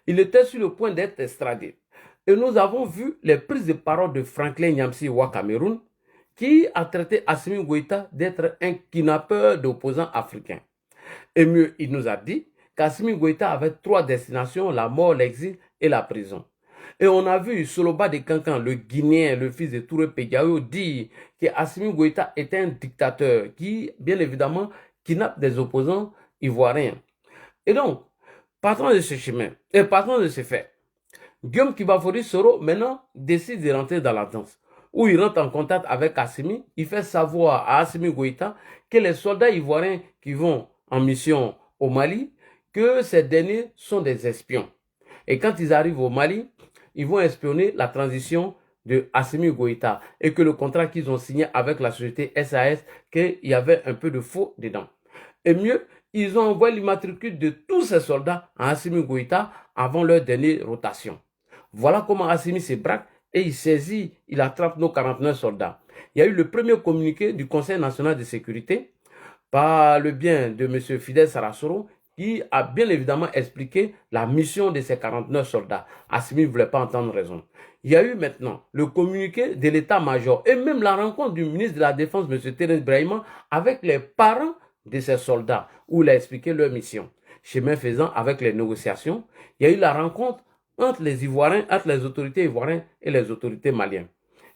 Il était sur le point d'être extradé. Et nous avons vu les prises de parole de Franklin Nyamsi au Cameroun, qui a traité Assimi Goïta d'être un kidnappeur d'opposants africains. Et mieux, il nous a dit qu'Assimi Goïta avait 3 destinations, la mort, l'exil et la prison. Et on a vu Soloba de Kankan, le Guinéen, le fils de Touré Pegayo, dire qu'Assimi Goïta était un dictateur qui, bien évidemment, kidnappe des opposants ivoiriens. Et donc, partant de ce chemin, et partant de ce fait, Guillaume Kibafori Soro, maintenant, décide de rentrer dans la danse, où il rentre en contact avec Assimi. Il fait savoir à Assimi Goïta que les soldats ivoiriens qui vont en mission au Mali, que ces derniers sont des espions. Et quand ils arrivent au Mali, ils vont espionner la transition de Assimi Goïta et que le contrat qu'ils ont signé avec la société SAS, qu'il y avait un peu de faux dedans. Et mieux, ils ont envoyé l'immatricule de tous ces soldats à Assimi Goïta avant leur dernière rotation. Voilà comment Assimi se braque et il saisit, il attrape nos 49 soldats. Il y a eu le premier communiqué du Conseil national de sécurité par le bien de M. Fidel Sarasoro, qui a bien évidemment expliqué la mission de ces 49 soldats. Assimi ne voulait pas entendre raison. Il y a eu maintenant le communiqué de l'état-major et même la rencontre du ministre de la Défense, M. Thérèse Brahima, avec les parents de ces soldats, où il a expliqué leur mission. Chemin faisant, avec les négociations, il y a eu la rencontre entre les Ivoiriens, entre les autorités ivoiriennes et les autorités maliennes.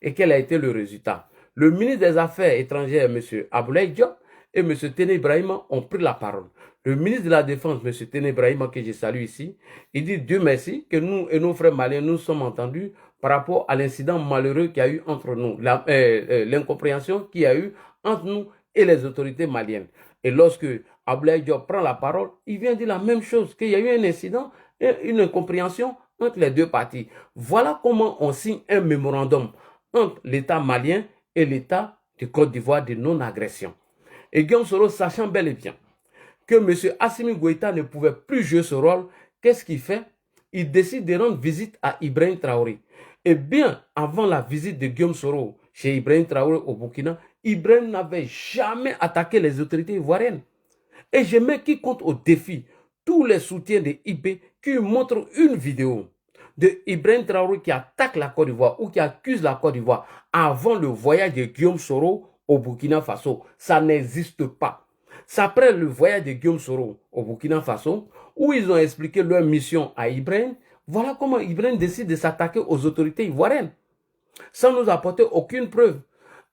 Et quel a été le résultat? Le ministre des Affaires étrangères, M. Aboulaye Diop, et M. Téné Brahima ont pris la parole. Le ministre de la Défense, M. Téné Brahima, que je salue ici, il dit Dieu merci que nous et nos frères maliens nous sommes entendus par rapport à l'incident malheureux qu'il y a eu entre nous, l'incompréhension qu'il y a eu entre nous et les autorités maliennes. Et lorsque Aboulaye Diop prend la parole, il vient dire la même chose, qu'il y a eu un incident et une incompréhension entre les deux parties. Voilà comment on signe un mémorandum entre l'État malien et l'État de Côte d'Ivoire de non-agression. Et Guillaume Soro, sachant bel et bien que M. Assimi Goïta ne pouvait plus jouer ce rôle, qu'est-ce qu'il fait? Il décide de rendre visite à Ibrahim Traoré. Et bien avant la visite de Guillaume Soro chez Ibrahim Traoré au Burkina, Ibrahim n'avait jamais attaqué les autorités ivoiriennes. Et je mets quiconque au défi tous les soutiens de IB qui montrent une vidéo de Ibrahim Traoré qui attaque la Côte d'Ivoire ou qui accuse la Côte d'Ivoire avant le voyage de Guillaume Soro au Burkina Faso. Ça n'existe pas. C'est après le voyage de Guillaume Soro au Burkina Faso où ils ont expliqué leur mission à Ibrahim. Voilà comment Ibrahim décide de s'attaquer aux autorités ivoiriennes sans nous apporter aucune preuve.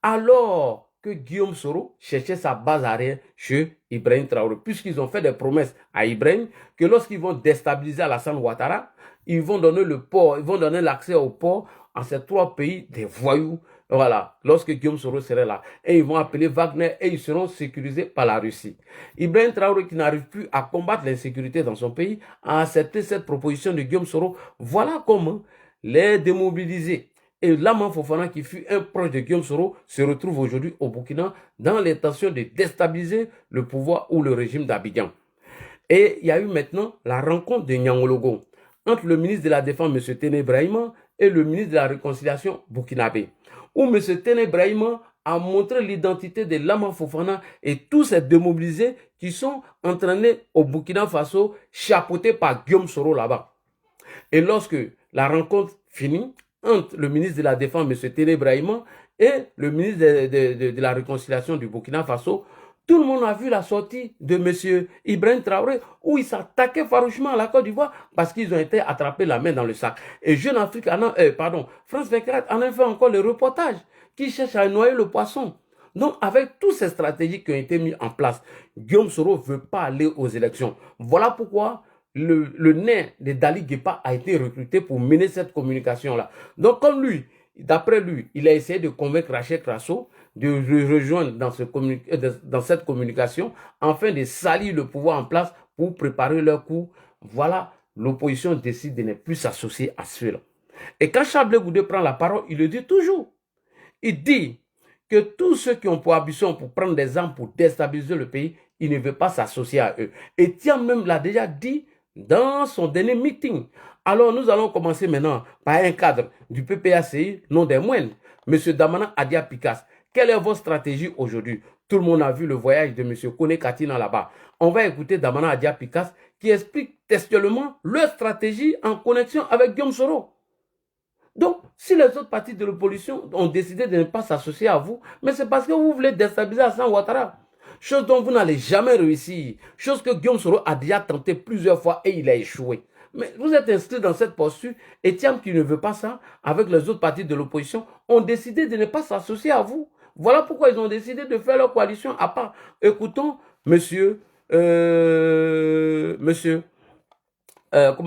Alors que Guillaume Soro cherchait sa base arrière chez Ibrahim Traoré, puisqu'ils ont fait des promesses à Ibrahim que lorsqu'ils vont déstabiliser Alassane Ouattara, ils vont donner le port, ils vont donner l'accès au port à ces 3 pays des voyous. Voilà, lorsque Guillaume Soro serait là. Et ils vont appeler Wagner et ils seront sécurisés par la Russie. Ibrahim Traoré, qui n'arrive plus à combattre l'insécurité dans son pays, a accepté cette proposition de Guillaume Soro. Voilà comment les démobilisés et Lama Fofana, qui fut un proche de Guillaume Soro, se retrouve aujourd'hui au Burkina dans l'intention de déstabiliser le pouvoir ou le régime d'Abidjan. Et il y a eu maintenant la rencontre de Nyangologo entre le ministre de la Défense, M. Téné Brahima, et le ministre de la Réconciliation burkinabé, où M. Téné Brahima a montré l'identité de Lama Fofana et tous ces démobilisés qui sont entraînés au Burkina Faso, chapeautés par Guillaume Soro là-bas. Et lorsque la rencontre finit entre le ministre de la Défense, M. Téné Brahima, et le ministre de la Réconciliation du Burkina Faso, tout le monde a vu la sortie de M. Ibrahim Traoré où il s'attaquait farouchement à la Côte d'Ivoire parce qu'ils ont été attrapés la main dans le sac. Et Jeune Afrique, France 24 en a fait encore le reportage qui cherche à noyer le poisson. Donc, avec toutes ces stratégies qui ont été mises en place, Guillaume Soro ne veut pas aller aux élections. Voilà pourquoi le nain de Dali Guépa a été recruté pour mener cette communication-là. Donc, comme lui, d'après lui, il a essayé de convaincre Rachel Crasso de rejoindre dans cette communication afin de salir le pouvoir en place pour préparer leur coup. Voilà, l'opposition décide de ne plus s'associer à ceux-là. Et quand Charles Blé Goudé prend la parole, il le dit toujours. Il dit que tous ceux qui ont pour ambition pour prendre des armes pour déstabiliser le pays, il ne veut pas s'associer à eux. Et Thiam même l'a déjà dit dans son dernier meeting. Alors nous allons commencer maintenant par un cadre du PPACI, non des moindres, M. Damana Adia Picas. Quelle est votre stratégie aujourd'hui? Tout le monde a vu le voyage de M. Kone Katina là-bas. On va écouter Damana Adia Picas qui explique textuellement leur stratégie en connexion avec Guillaume Soro. Donc, si les autres partis de l'opposition ont décidé de ne pas s'associer à vous, mais c'est parce que vous voulez déstabiliser Hassan Ouattara. Chose dont vous n'allez jamais réussir. Chose que Guillaume Soro a déjà tenté plusieurs fois et il a échoué. Mais vous êtes inscrit dans cette posture et Thiam qui ne veut pas ça, avec les autres partis de l'opposition, ont décidé de ne pas s'associer à vous. Voilà pourquoi ils ont décidé de faire leur coalition à part. Écoutons monsieur, comment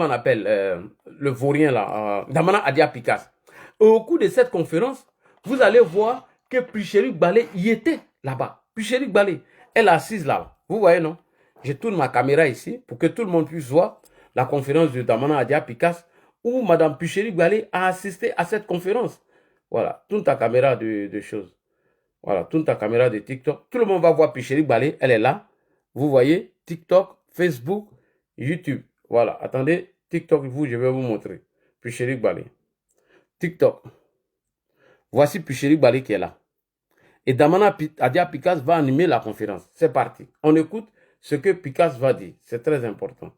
on appelle, le vaurien là, Damana Adia Picas. Au cours de cette conférence, vous allez voir que Pichéric Balé y était là-bas. Pichéric Balé, elle est assise là. Vous voyez, non? Je tourne ma caméra ici pour que tout le monde puisse voir la conférence de Damana Adia Picas où Mme Pichéric Balé a assisté à cette conférence. Voilà, tourne ta caméra de choses. Voilà, tourne ta caméra de TikTok. Tout le monde va voir Pichéric Balé, elle est là. Vous voyez, TikTok, Facebook, YouTube. Voilà, attendez, TikTok, je vais vous montrer. Pichéric Balé. TikTok. Voici Pichéric Balé qui est là. Et Damana Adia Picas va animer la conférence. C'est parti. On écoute ce que Picas va dire. C'est très important.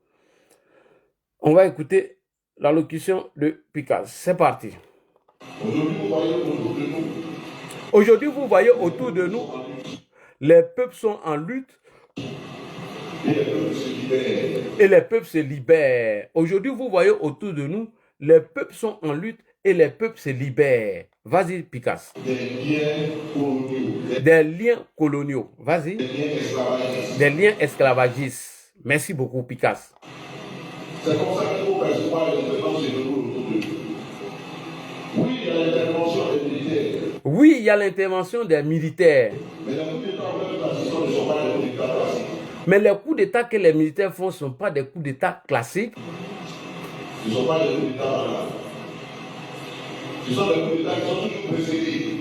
On va écouter l'allocution de Picas. C'est parti. Aujourd'hui, vous voyez autour de nous, les peuples sont en lutte et les peuples se libèrent. Aujourd'hui, vous voyez autour de nous, les peuples sont en lutte et les peuples se libèrent. Vas-y, Picas. Des liens coloniaux. Vas-y. Des liens esclavagistes. Merci beaucoup, Picas. C'est comme ça qu'il faut percevoir l'intervention de nous. Oui, il y a l'intervention des militaires. Oui, il y a l'intervention des militaires. Mais les coups d'État, Mais les coups d'État que les militaires font ne sont pas des coups d'État classiques. ils ne sont pas des coups d'État. Ce sont des coups d'État qui sont toujours précédés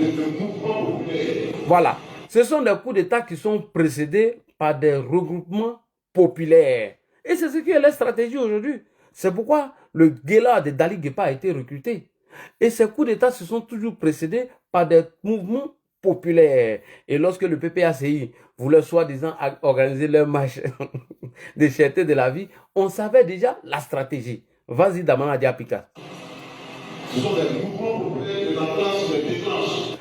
de mouvements populaires. Voilà. Ce sont des coups d'État qui sont précédés par des regroupements populaires. Et c'est ce qui est la stratégie aujourd'hui. C'est pourquoi le guéla de Dali Guépa a été recruté. Et ces coups d'État se sont toujours précédés par des mouvements populaires. Et lorsque le PPACI voulait soi-disant organiser leur marche de cherté de la vie, on savait déjà la stratégie. Vas-y, Damana Adia Picas. Ce sont des mouvements populaires qui enclenchent les déclenchent.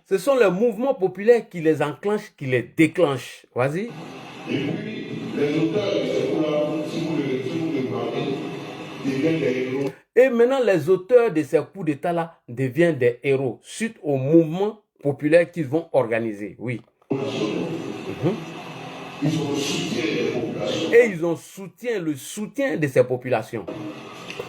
Ce sont les mouvements populaires qui les enclenchent, qui les déclenchent. Vas-y. Et puis, les auteurs de ces coups-là, si vous le voyez, deviennent des héros. Et maintenant, les auteurs de ces coups d'État-là deviennent des héros suite aux mouvements populaires qu'ils vont organiser. Oui. Ils ont le soutien des populations. Et ils ont le soutien de ces populations.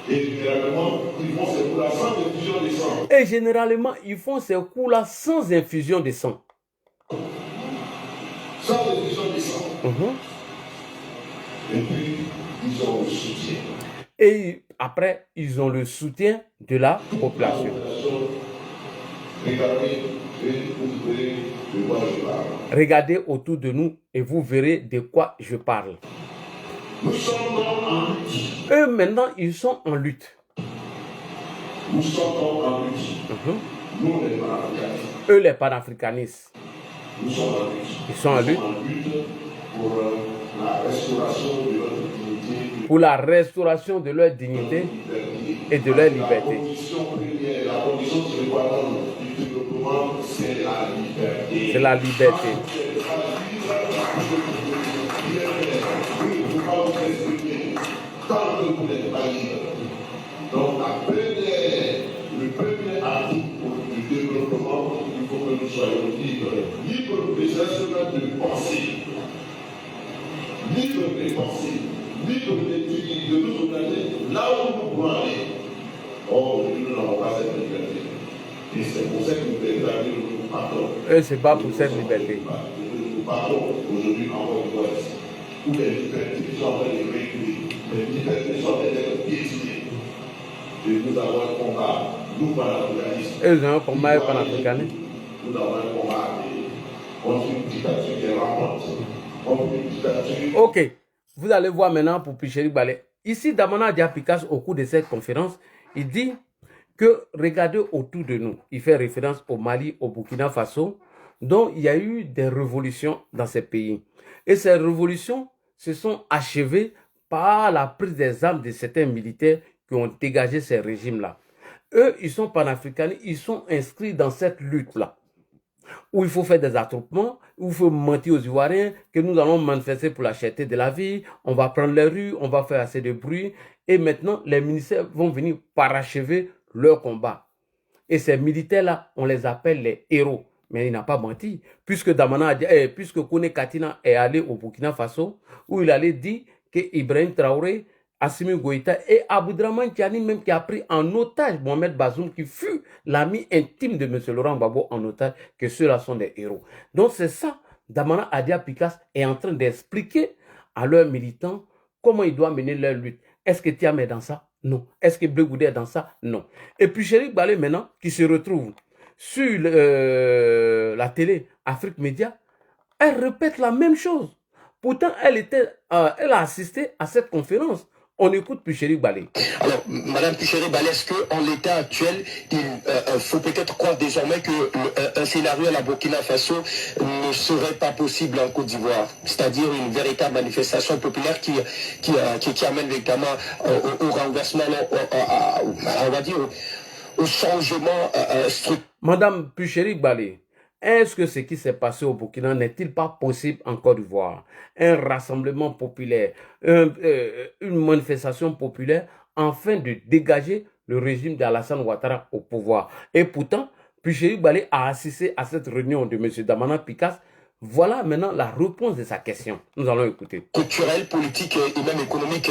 Et généralement, ils font ces coups-là sans infusion de sang. Et généralement, ils font ces coups-là sans infusion de sang. Sans infusion de sang. Et puis, ils ont le soutien. Et après, ils ont le soutien de la population. Regardez, vous verrez de quoi je parle. Regardez autour de nous et vous verrez de quoi je parle. Nous sommes donc en lutte. Eux, maintenant, ils sont en lutte. Nous sommes donc en lutte. Nous, les panafricanistes. Eux, les panafricanistes. Nous sommes en lutte. Ils sont en lutte pour la restauration de leur dignité. Pour la restauration de leur dignité et de leur liberté. La condition du développement, c'est la liberté. C'est la liberté. Tant que vous n'êtes pas libre. Donc, le premier atout du développement, il faut que nous soyons libres. Libres des instruments de pensée. Libres des pensées. Libres de nous organiser là où nous pouvons aller. Or, aujourd'hui, nous n'avons pas cette liberté. Et c'est pour ça que nous nous partons. Eux, c'est pas pour cette liberté. Nous partons aujourd'hui en Côte-d'Ivoire, où les libertés sont en train de réguler. Les libertés sont en train d'être piétinées. Et nous avons un combat, nous, panafricanistes. Eux, ils ont un combat panafricaniste. Nous avons un combat contre une dictature qui est rampante. Contre une dictature. Ok, vous allez voir maintenant pour Picheri Balé. Ici, Damana Diapikas, au cours de cette conférence, il dit que regardez autour de nous. Il fait référence au Mali, au Burkina Faso, dont il y a eu des révolutions dans ces pays. Et ces révolutions se sont achevées par la prise des armes de certains militaires qui ont dégagé ces régimes-là. Eux, ils sont panafricains, ils sont inscrits dans cette lutte-là, où il faut faire des attroupements, où il faut mentir aux Ivoiriens, que nous allons manifester pour la cherté de la vie, on va prendre les rues, on va faire assez de bruit, et maintenant, les ministères vont venir parachever leur combat. Et ces militaires-là, on les appelle les héros. Mais il n'a pas menti, puisque Kone Katina est allé au Burkina Faso, où il allait dire que Ibrahim Traoré, Assimi Goïta et Aboudraman Tiani, même qui a pris en otage Mohamed Bazoum, qui fut l'ami intime de M. Laurent Gbagbo en otage, que ceux-là sont des héros. Donc c'est ça, Damana Adia Pikas est en train d'expliquer à leurs militants comment ils doivent mener leur lutte. Est-ce que Thiam est dans ça? Non. Est-ce que Bleu Goudé est dans ça? Non. Et puis Chéri Balé maintenant, qui se retrouve sur la télé Afrique Média, elle répète la même chose. Pourtant, elle a assisté à cette conférence. On écoute Picheri Balé. Alors, Madame Picheri Balé, est-ce qu'en l'état actuel, il faut peut-être croire désormais qu'un scénario à la Burkina Faso ne serait pas possible en Côte d'Ivoire? C'est-à-dire une véritable manifestation populaire qui amène véritablement au renversement, on va dire, au changement structurel. Madame Picheri Balé, est-ce que ce qui s'est passé au Burkina n'est-il pas possible en Côte d'Ivoire? Un rassemblement populaire, une manifestation populaire afin de dégager le régime d'Alassane Ouattara au pouvoir. Et pourtant, Picheri Balé a assisté à cette réunion de M. Damana Pikas. Voilà maintenant la réponse de sa question. Nous allons écouter. Culturel, politique et même économique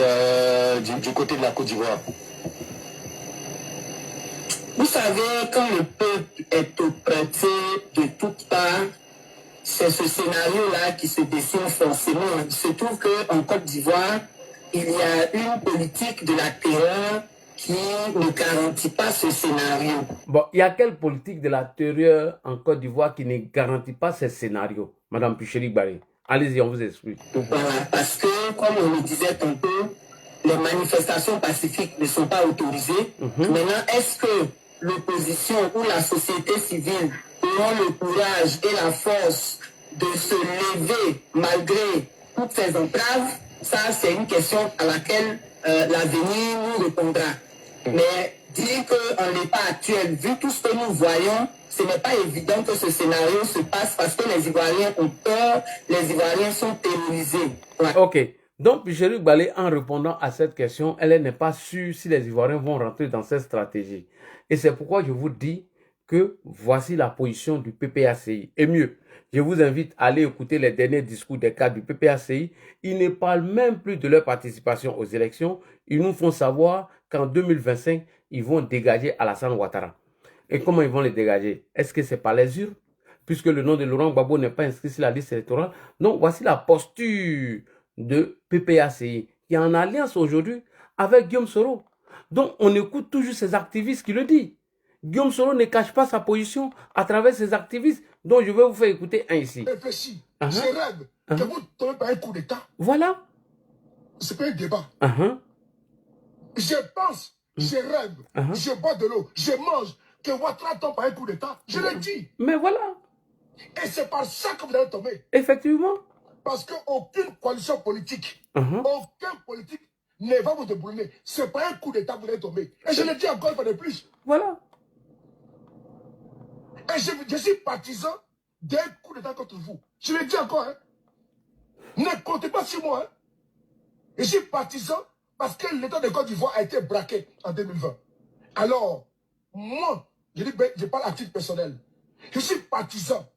du côté de la Côte d'Ivoire. Vous savez, quand le peuple est oppressé de toutes parts, c'est ce scénario-là qui se dessine forcément. Il se trouve qu'en Côte d'Ivoire, il y a une politique de la terreur qui ne garantit pas ce scénario. Bon, il y a quelle politique de la terreur en Côte d'Ivoire qui ne garantit pas ce scénario, Madame Picheri Balé? Allez-y, on vous explique. Voilà, parce que, comme on le disait tantôt, les manifestations pacifiques ne sont pas autorisées. Maintenant, est-ce que l'opposition ou la société civile auront le courage et la force de se lever malgré toutes ces entraves? Ça, c'est une question à laquelle l'avenir nous répondra. Mais dire qu'en l'état actuel, vu tout ce que nous voyons, ce n'est pas évident que ce scénario se passe parce que les Ivoiriens ont peur, les Ivoiriens sont terrorisés. Ouais. Ok. Donc, Picheri Balé, en répondant à cette question, elle n'est pas sûre si les Ivoiriens vont rentrer dans cette stratégie. Et c'est pourquoi je vous dis que voici la position du PPACI. Et mieux, je vous invite à aller écouter les derniers discours des cadres du PPACI. Ils ne parlent même plus de leur participation aux élections. Ils nous font savoir qu'en 2025, ils vont dégager Alassane Ouattara. Et comment ils vont les dégager? Est-ce que c'est par les urnes? Puisque le nom de Laurent Gbagbo n'est pas inscrit sur la liste électorale. Donc, voici la posture de PPACI, qui est en alliance aujourd'hui avec Guillaume Soro. Donc, on écoute toujours ces activistes qui le disent. Guillaume Soro ne cache pas sa position à travers ces activistes, dont je vais vous faire écouter un ici. Réfléchis, je rêve que vous ne tombez pas un coup d'État. Voilà. C'est pas un débat. Je pense, je rêve, je bois de l'eau, je mange, que Ouattara tombe par un coup d'État. Je le dis. Mais voilà. Et c'est par ça que vous allez tomber. Effectivement. Parce qu'aucune coalition politique, aucun politique ne va vous déboulonner. C'est pas un coup d'État que vous allez tomber. Et je le dis encore une fois de plus. Voilà. Et je suis partisan d'un coup d'État contre vous. Je le dis encore. Hein. Ne comptez pas sur moi. Hein. Je suis partisan parce que l'État de Côte d'Ivoire a été braqué en 2020. Alors, moi, je parle à titre personnel. Je suis partisan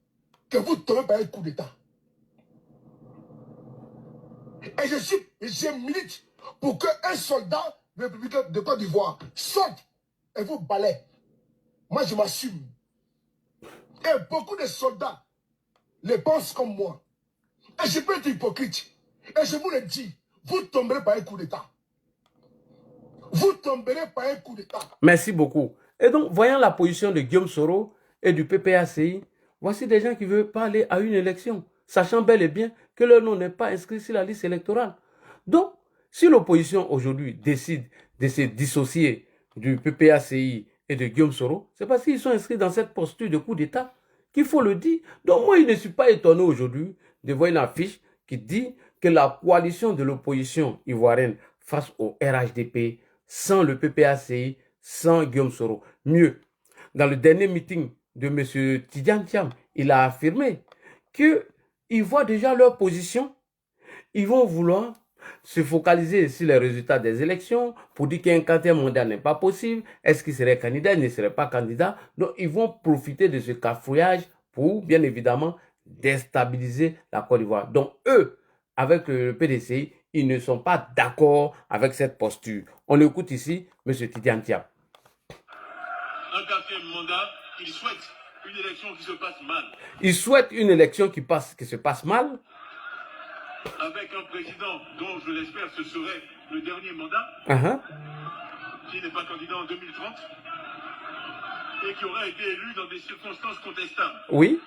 que vous tombez par un coup d'État. Et je milite pour qu'un soldat républicain de Côte d'Ivoire sorte et vous balaie. Moi, je m'assume. Et beaucoup de soldats les pensent comme moi. Et je peux être hypocrite. Et je vous le dis, vous tomberez par un coup d'État. Vous tomberez par un coup d'État. Merci beaucoup. Et donc, voyant la position de Guillaume Soro et du PPACI, voici des gens qui ne veulent pas aller à une élection, sachant bel et bien que leur nom n'est pas inscrit sur la liste électorale. Donc, si l'opposition aujourd'hui décide de se dissocier du PPACI et de Guillaume Soro, c'est parce qu'ils sont inscrits dans cette posture de coup d'État qu'il faut le dire. Donc, moi, je ne suis pas étonné aujourd'hui de voir une affiche qui dit que la coalition de l'opposition ivoirienne face au RHDP, sans le PPACI, sans Guillaume Soro. Mieux, dans le dernier meeting de M. Tidjane Thiam, il a affirmé qu'ils voient déjà leur position. Ils vont vouloir se focaliser sur les résultats des élections pour dire qu'un quatrième mandat n'est pas possible. Est-ce qu'il serait candidat, il ne serait pas candidat. Donc, ils vont profiter de ce cafouillage pour, bien évidemment, déstabiliser la Côte d'Ivoire. Donc, eux, avec le PDCI, ils ne sont pas d'accord avec cette posture. On écoute ici M. Tidjane Thiam. Un quatrième mandat, il souhaite une élection qui se passe mal. Il souhaite une élection qui se passe mal. Avec un président dont, je l'espère, ce serait le dernier mandat, qui n'est pas candidat en 2030, et qui aura été élu dans des circonstances contestables. Oui.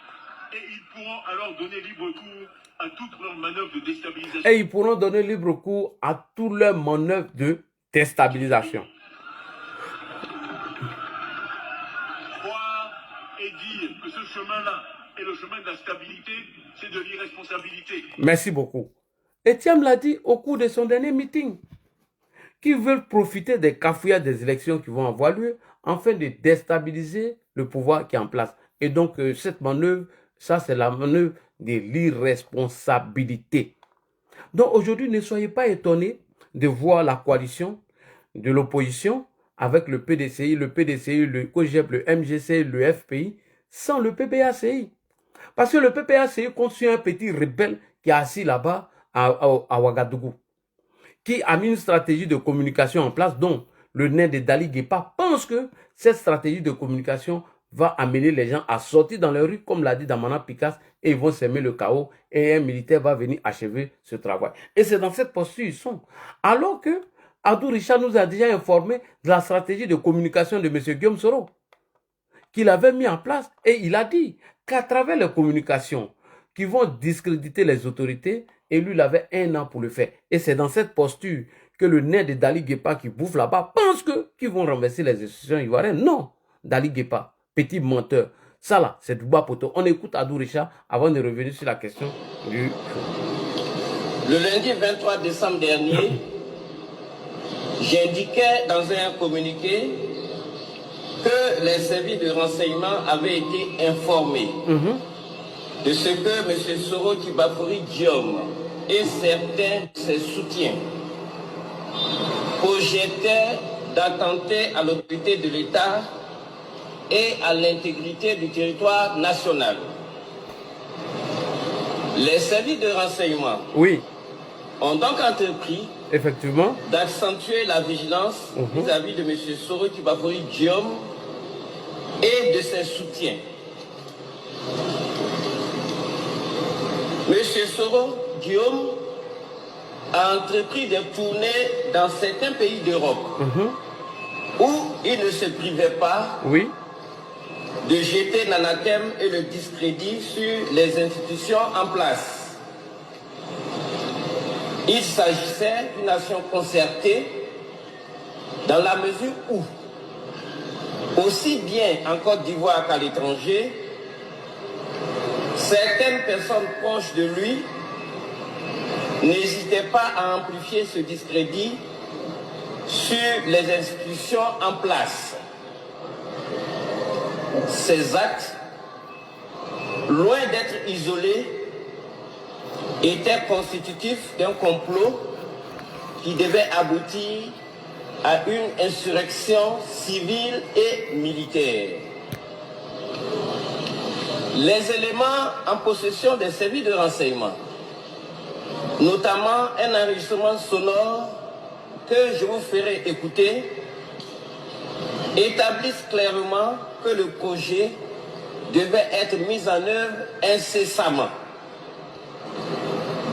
Et ils pourront alors donner libre cours à toutes leurs manœuvres de déstabilisation. Et ils pourront donner libre cours à toutes leurs manœuvres de déstabilisation. Croire et dire que ce chemin-là est le chemin de la stabilité, c'est de l'irresponsabilité. Merci beaucoup. Et Thiam l'a dit au cours de son dernier meeting, qu'ils veulent profiter des cafouillages des élections qui vont avoir lieu afin de déstabiliser le pouvoir qui est en place. Et donc, cette manœuvre, ça c'est la manœuvre de l'irresponsabilité. Donc aujourd'hui, ne soyez pas étonnés de voir la coalition de l'opposition avec le PDCI, le COGEP, le MGC, le FPI, sans le PPACI. Parce que le PPACI compte sur un petit rebelle qui est assis là-bas à Ouagadougou, qui a mis une stratégie de communication en place dont le nain de Dali Guépa pense que cette stratégie de communication va amener les gens à sortir dans les rues, comme l'a dit Damana Picasse, et ils vont s'aimer le chaos, et un militaire va venir achever ce travail. Et c'est dans cette posture ils sont. Alors que Adou Richard nous a déjà informé de la stratégie de communication de M. Guillaume Soro, qu'il avait mis en place, et il a dit qu'à travers les communications qui vont discréditer les autorités, et lui, il avait 1 an pour le faire. Et c'est dans cette posture que le nez de Dali Guépa qui bouffe là-bas pense qu'ils vont renverser les institutions ivoiriennes. Non, Dali Guépa, petit menteur. Ça là, c'est du bas poteau. On écoute Adou Richard avant de revenir sur la question du... Le lundi 23 décembre dernier, j'indiquais dans un communiqué que les services de renseignement avaient été informés de ce que M. Soro Kibafori Diom et certains de ses soutiens projetaient d'attenter à l'autorité de l'État et à l'intégrité du territoire national. Les services de renseignement ont donc entrepris effectivement d'accentuer la vigilance vis-à-vis de M. Soro Kibafori Diom et de ses soutiens. M. Soro Guillaume a entrepris des tournées dans certains pays d'Europe où il ne se privait pas de jeter l'anathème et le discrédit sur les institutions en place. Il s'agissait d'une action concertée dans la mesure où, aussi bien en Côte d'Ivoire qu'à l'étranger, certaines personnes proches de lui n'hésitaient pas à amplifier ce discrédit sur les institutions en place. Ces actes, loin d'être isolés, étaient constitutifs d'un complot qui devait aboutir à une insurrection civile et militaire. Les éléments en possession des services de renseignement, notamment un enregistrement sonore que je vous ferai écouter, établissent clairement que le projet devait être mis en œuvre incessamment.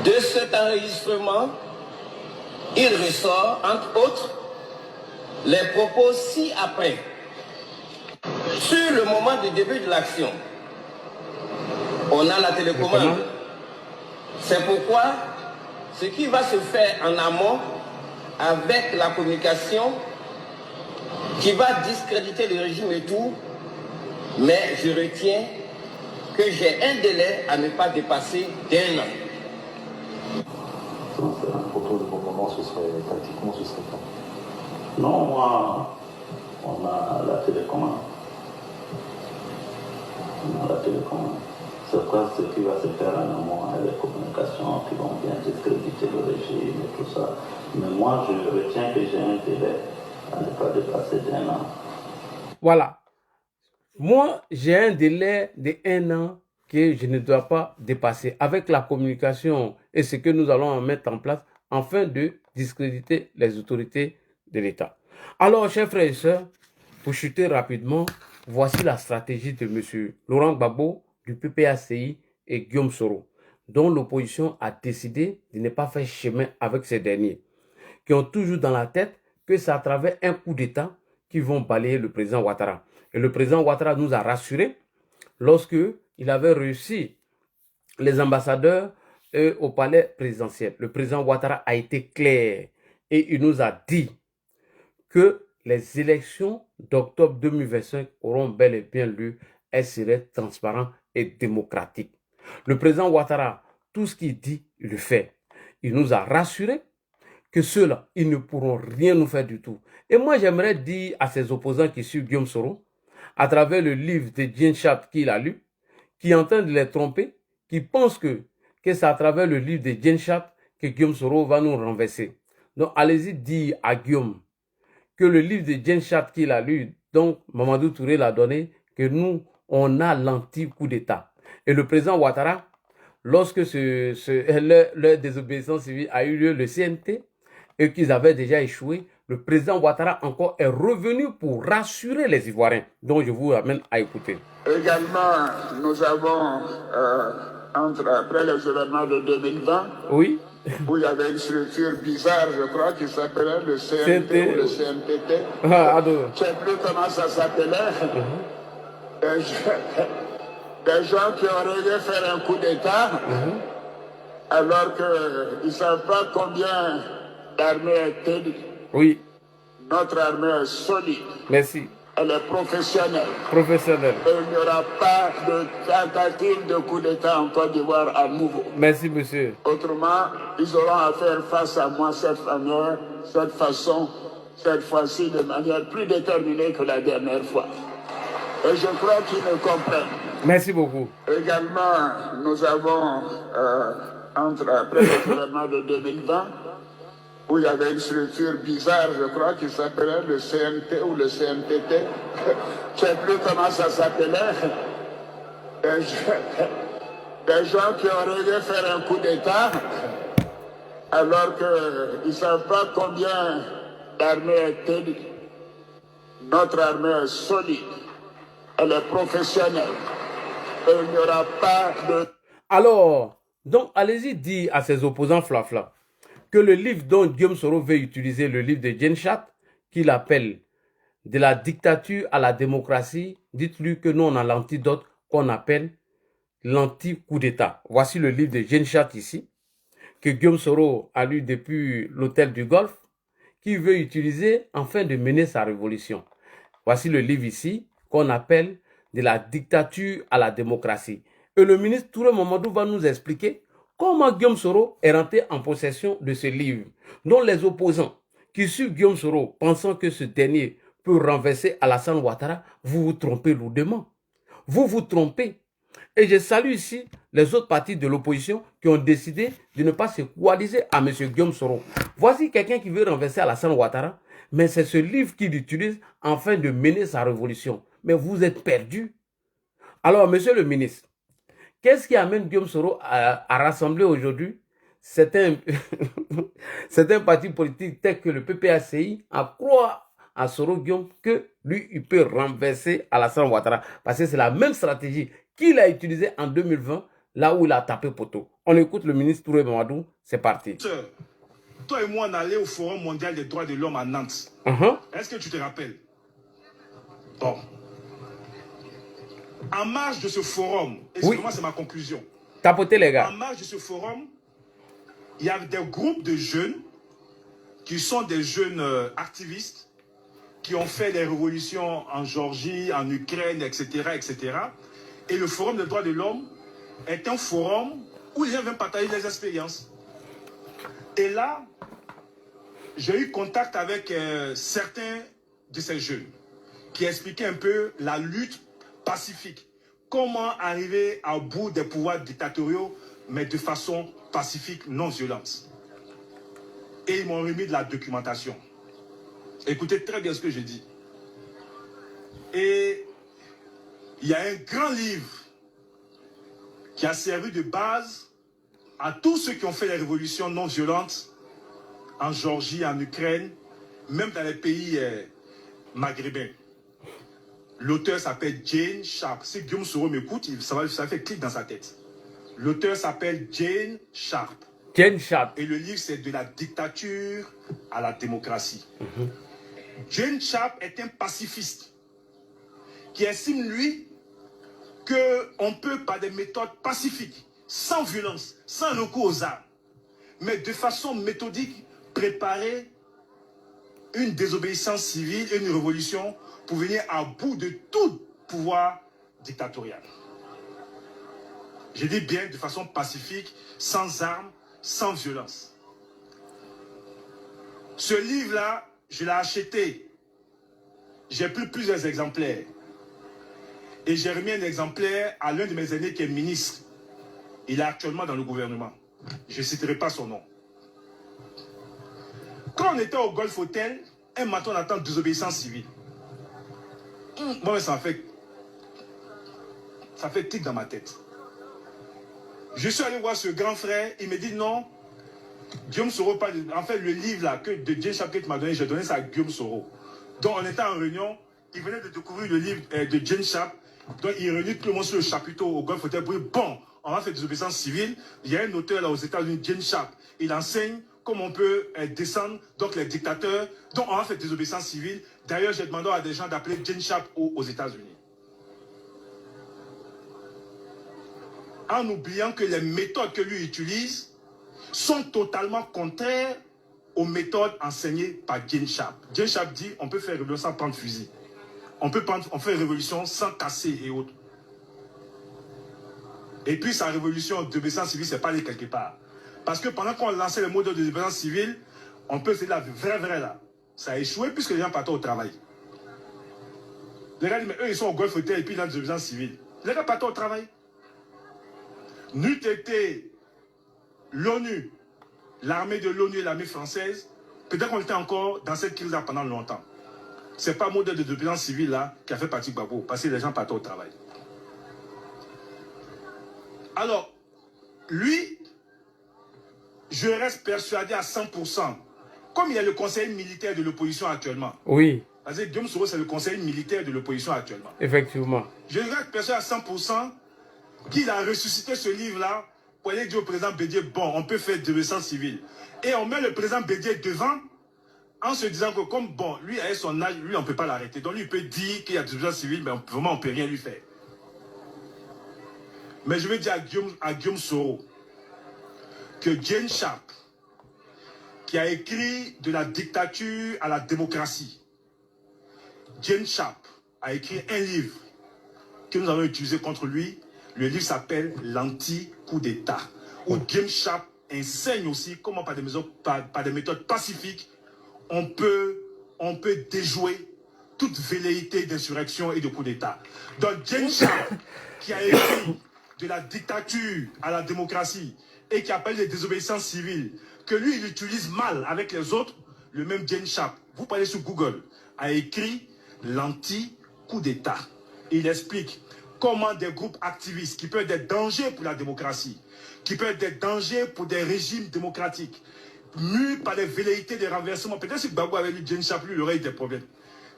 De cet enregistrement, il ressort, entre autres, les propos ci-après. Sur le moment du début de l'action, on a la télécommande. C'est pourquoi ce qui va se faire en amont avec la communication qui va discréditer le régime et tout, mais je retiens que j'ai un délai à ne pas dépasser d'1 an. Pour toi, le bon moment, ce serait tactiquement, ce serait quand? Non, moi, on a la télécommande. On a la télécommande. C'est quoi ce qui va se faire en amont avec les communications qui vont bien discréditer le régime et tout ça. Mais moi, je retiens que j'ai un délai à ne pas dépasser d'1 an. Voilà. Moi, j'ai un délai de 1 an que je ne dois pas dépasser avec la communication et ce que nous allons mettre en place afin de discréditer les autorités de l'État. Alors, chers frères et sœurs, pour chuter rapidement, voici la stratégie de M. Laurent Gbagbo, du PPACI et Guillaume Soro, dont l'opposition a décidé de ne pas faire chemin avec ces derniers, qui ont toujours dans la tête que c'est à travers un coup d'État qu'ils vont balayer le président Ouattara. Et le président Ouattara nous a rassurés lorsque il avait réussi les ambassadeurs au palais présidentiel. Le président Ouattara a été clair et il nous a dit que les élections d'octobre 2025 auront bel et bien lieu. Elles seraient transparentes et démocratiques. Le président Ouattara, tout ce qu'il dit, il le fait. Il nous a rassurés que ceux-là, ils ne pourront rien nous faire du tout. Et moi, j'aimerais dire à ces opposants qui suivent Guillaume Soro, à travers le livre de Djenchat qu'il a lu, qui est en train de les tromper, qui pensent que c'est à travers le livre de Djenchat que Guillaume Soro va nous renverser. Donc, allez-y dire à Guillaume que le livre de Djenchat qu'il a lu, donc Mamadou Touré l'a donné, que nous, on a l'anti-coup d'État. Et le président Ouattara, lorsque leur désobéissance civile a eu lieu, le CNT, et qu'ils avaient déjà échoué, le président Ouattara encore est revenu pour rassurer les Ivoiriens. Donc je vous amène à écouter. Également, nous avons, après les événements de 2020, oui, où il y avait une structure bizarre, je crois, qui s'appelait le CNT ou le CNTT. Je ne sais plus comment ça s'appelait. Des gens qui auraient faire un coup d'État, alors qu'ils ne savent pas combien d'armée est telle. Oui. Notre armée est solide. Merci. Elle est professionnelle. Professionnelle. Et il n'y aura pas de tentative de coup d'État en Côte d'Ivoire à nouveau. Merci, monsieur. Autrement, ils auront à faire face à moi cette façon, cette fois-ci de manière plus déterminée que la dernière fois. Et je crois qu'ils me comprennent. Merci beaucoup. Également, nous avons, après le événement de 2020, où il y avait une structure bizarre, je crois, qui s'appelait le CNT ou le CNTT. Je ne sais plus comment ça s'appelait. Des gens qui auraient faire un coup d'État, alors qu'ils ne savent pas combien d'armée est telle. Notre armée est solide. Elle est professionnelle. Et il n'y aura pas de... Alors, donc, allez-y dire à ces opposants flafla que le livre dont Guillaume Soro veut utiliser, le livre de Djenchat, qu'il appelle « De la dictature à la démocratie », dites-lui que nous, on a l'antidote qu'on appelle l'anti-coup d'État. Voici le livre de Djenchat ici, que Guillaume Soro a lu depuis l'hôtel du Golfe, qui veut utiliser afin de mener sa révolution. Voici le livre ici, qu'on appelle « De la dictature à la démocratie ». Et le ministre Touré Mamadou va nous expliquer comment Guillaume Soro est rentré en possession de ce livre, dont les opposants qui suivent Guillaume Soro, pensant que ce dernier peut renverser Alassane Ouattara, vous vous trompez lourdement. Vous vous trompez. Et je salue ici les autres partis de l'opposition qui ont décidé de ne pas se coaliser à M. Guillaume Soro. Voici quelqu'un qui veut renverser Alassane Ouattara, mais c'est ce livre qu'il utilise afin de mener sa révolution. Mais vous êtes perdus. Alors, monsieur le ministre, qu'est-ce qui amène Guillaume Soro à rassembler aujourd'hui certains partis politiques tels que le PPACI à croire à Soro Guillaume que lui, il peut renverser Alassane Ouattara? Parce que c'est la même stratégie qu'il a utilisée en 2020, là où il a tapé poteau. On écoute le ministre Touré Mamadou, c'est parti. Toi et moi, on allait au Forum mondial des droits de l'homme à Nantes. Est-ce que tu te rappelles? Bon. En marge de ce forum, excusez-moi, c'est ma conclusion. Tapotez les gars. En marge de ce forum, il y a des groupes de jeunes qui sont des jeunes activistes qui ont fait des révolutions en Géorgie, en Ukraine, etc., etc. Et le Forum des droits de l'homme est un forum où les gens viennent partager des expériences. Et là, j'ai eu contact avec certains de ces jeunes qui expliquaient un peu la lutte pacifique. Comment arriver au bout des pouvoirs dictatoriaux, mais de façon pacifique, non violente. Et ils m'ont remis de la documentation. Écoutez très bien ce que je dis. Et il y a un grand livre qui a servi de base à tous ceux qui ont fait les révolutions non violentes en Géorgie, en Ukraine, même dans les pays maghrébins. L'auteur s'appelle Jane Sharp. Si Guillaume Soro m'écoute, ça fait clic dans sa tête. L'auteur s'appelle Jane Sharp. Jane Sharp. Et le livre, c'est de la dictature à la démocratie. Jane Sharp est un pacifiste qui estime, lui, qu'on peut, par des méthodes pacifiques, sans violence, sans recours aux armes, mais de façon méthodique, préparer une désobéissance civile et une révolution pour venir à bout de tout pouvoir dictatorial. Je dis bien de façon pacifique, sans armes, sans violence. Ce livre-là, je l'ai acheté. J'ai pris plusieurs exemplaires. Et j'ai remis un exemplaire à l'un de mes aînés qui est ministre. Il est actuellement dans le gouvernement. Je ne citerai pas son nom. Quand on était au Golf Hotel, un matin on attend désobéissance civile. Moi, ça fait tic dans ma tête. Je suis allé voir ce grand frère, il me dit non, Guillaume Soro parle. En fait, le livre là que de Jane Sharp m'a donné, j'ai donné ça à Guillaume Soro. Donc on était en réunion, il venait de découvrir le livre de Jane Sharp, donc il réunit tout le monde sur le chapiteau au Golf Hotel pour dire bon, on va faire désobéissance civile. Il y a un auteur là aux États-Unis, Jane Sharp, il enseigne comment on peut descendre donc les dictateurs, donc on va faire désobéissance civile. D'ailleurs, j'ai demandé à des gens d'appeler Jane Sharp aux États-Unis. En oubliant que les méthodes que lui utilise sont totalement contraires aux méthodes enseignées par Jane Sharp. Jane Sharp dit on peut faire révolution sans prendre fusil. On fait révolution sans casser et autres. Et puis sa révolution de désobéissance civile, c'est pas aller quelque part. Parce que pendant qu'on lançait le modèle de désobéissance civile, on peut se dire la vraie là. Ça a échoué puisque les gens partaient au travail. Les gars disent, mais eux ils sont au Golf Hotel et puis ils ont la désobéissance civile. Les gars partaient au travail. N'eût été l'ONU, l'armée de l'ONU et l'armée française, peut-être qu'on était encore dans cette crise-là pendant longtemps. Ce n'est pas le modèle de désobéissance civile là qui a fait partie de Gbagbo, parce que les gens partaient au travail. Alors, lui, je reste persuadé à 100%, comme il y a le conseil militaire de l'opposition actuellement. Oui. Parce que Guillaume Soro, c'est le conseil militaire de l'opposition actuellement. Effectivement. Je reste persuadé à 100% qu'il a ressuscité ce livre-là pour aller dire au président Bédié, bon, on peut faire désobéissance civile. Et on met le président Bédié devant en se disant que comme, bon, lui, avec son âge, lui, on ne peut pas l'arrêter. Donc lui, il peut dire qu'il y a désobéissance civile, mais vraiment, on ne peut rien lui faire. Mais je veux dire à Guillaume Soro que Jane Sharp, qui a écrit de la dictature à la démocratie, Jane Sharp a écrit un livre que nous avons utilisé contre lui. Le livre s'appelle L'anti-coup d'État, où James Sharp enseigne aussi comment par des méthodes pacifiques, on peut déjouer toute velléité d'insurrection et de coup d'État. Donc James Sharp, qui a écrit de la dictature à la démocratie et qui appelle les désobéissances civiles, que lui, il utilise mal avec les autres, le même James Sharp, vous parlez sur Google, a écrit l'anti-coup d'État. Il explique comment des groupes activistes qui peuvent être des dangers pour la démocratie, qui peuvent être des dangers pour des régimes démocratiques, mus par des velléités de renversement. Peut-être si Gbagbo avait lu James Sharp, lui, il aurait eu des problèmes.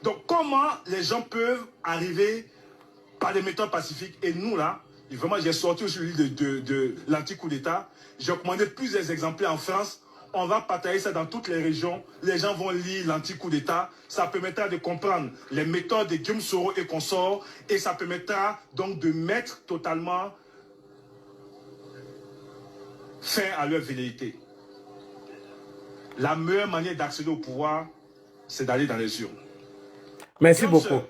Donc, comment les gens peuvent arriver par des méthodes pacifiques? Et nous, là, vraiment, j'ai sorti aussi le livre de l'anti-coup d'État. J'ai commandé plusieurs exemplaires en France. On va partager ça dans toutes les régions. Les gens vont lire l'anti-coup d'État. Ça permettra de comprendre les méthodes de Guillaume Soro et consorts. Et ça permettra donc de mettre totalement fin à leur velléité. La meilleure manière d'accéder au pouvoir, c'est d'aller dans les urnes. Merci beaucoup.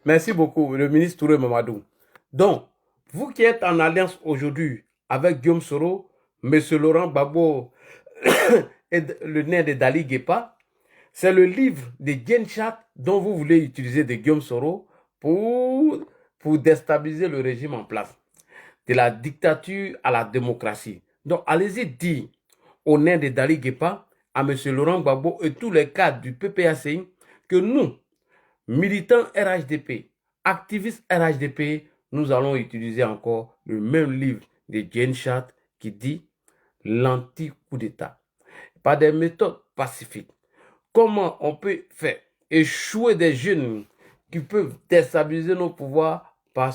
Merci beaucoup, le ministre Touré Mamadou. Donc, vous qui êtes en alliance aujourd'hui avec Guillaume Soro, M. Laurent Gbagbo et le nain de Dali Guépa, c'est le livre de Genshat dont vous voulez utiliser de Guillaume Soro pour déstabiliser le régime en place. De la dictature à la démocratie. Donc, allez-y dire au nain de Dali Guépa, à M. Laurent Gbagbo et tous les cadres du PPACI que nous, militants RHDP, activistes RHDP, nous allons utiliser encore le même livre de Genshat qui dit l'anti-coup d'État. Par des méthodes pacifiques. Comment on peut faire échouer des jeunes qui peuvent déstabiliser nos pouvoirs par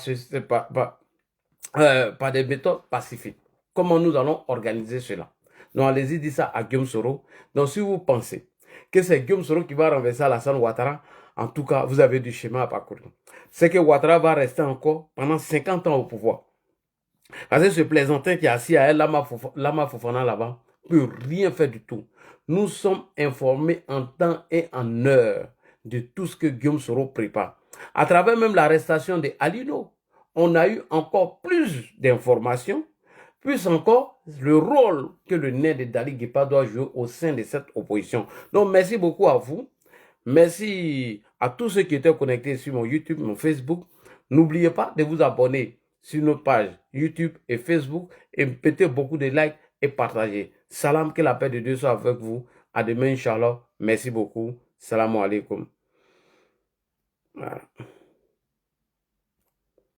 des méthodes pacifiques. Comment nous allons organiser cela? Donc allez-y dire ça à Guillaume Soro. Donc si vous pensez que c'est Guillaume Soro qui va renverser Alassane Ouattara, en tout cas, vous avez du chemin à parcourir. C'est que Ouattara va rester encore pendant 50 ans au pouvoir. Parce que ce plaisantin qui est assis à elle, Lama Fofana là-bas, ne peut rien faire du tout. Nous sommes informés en temps et en heure de tout ce que Guillaume Soro prépare. À travers même l'arrestation de Alino, on a eu encore plus d'informations, plus encore le rôle que le nain de Dali Guépa doit jouer au sein de cette opposition. Donc merci beaucoup à vous. Merci à tous ceux qui étaient connectés sur mon YouTube, mon Facebook. N'oubliez pas de vous abonner sur nos pages YouTube et Facebook et mettez beaucoup de likes et partagez. Salam, que la paix de Dieu soit avec vous. À demain, Inch'Allah. Merci beaucoup. Salam alaikum. Voilà.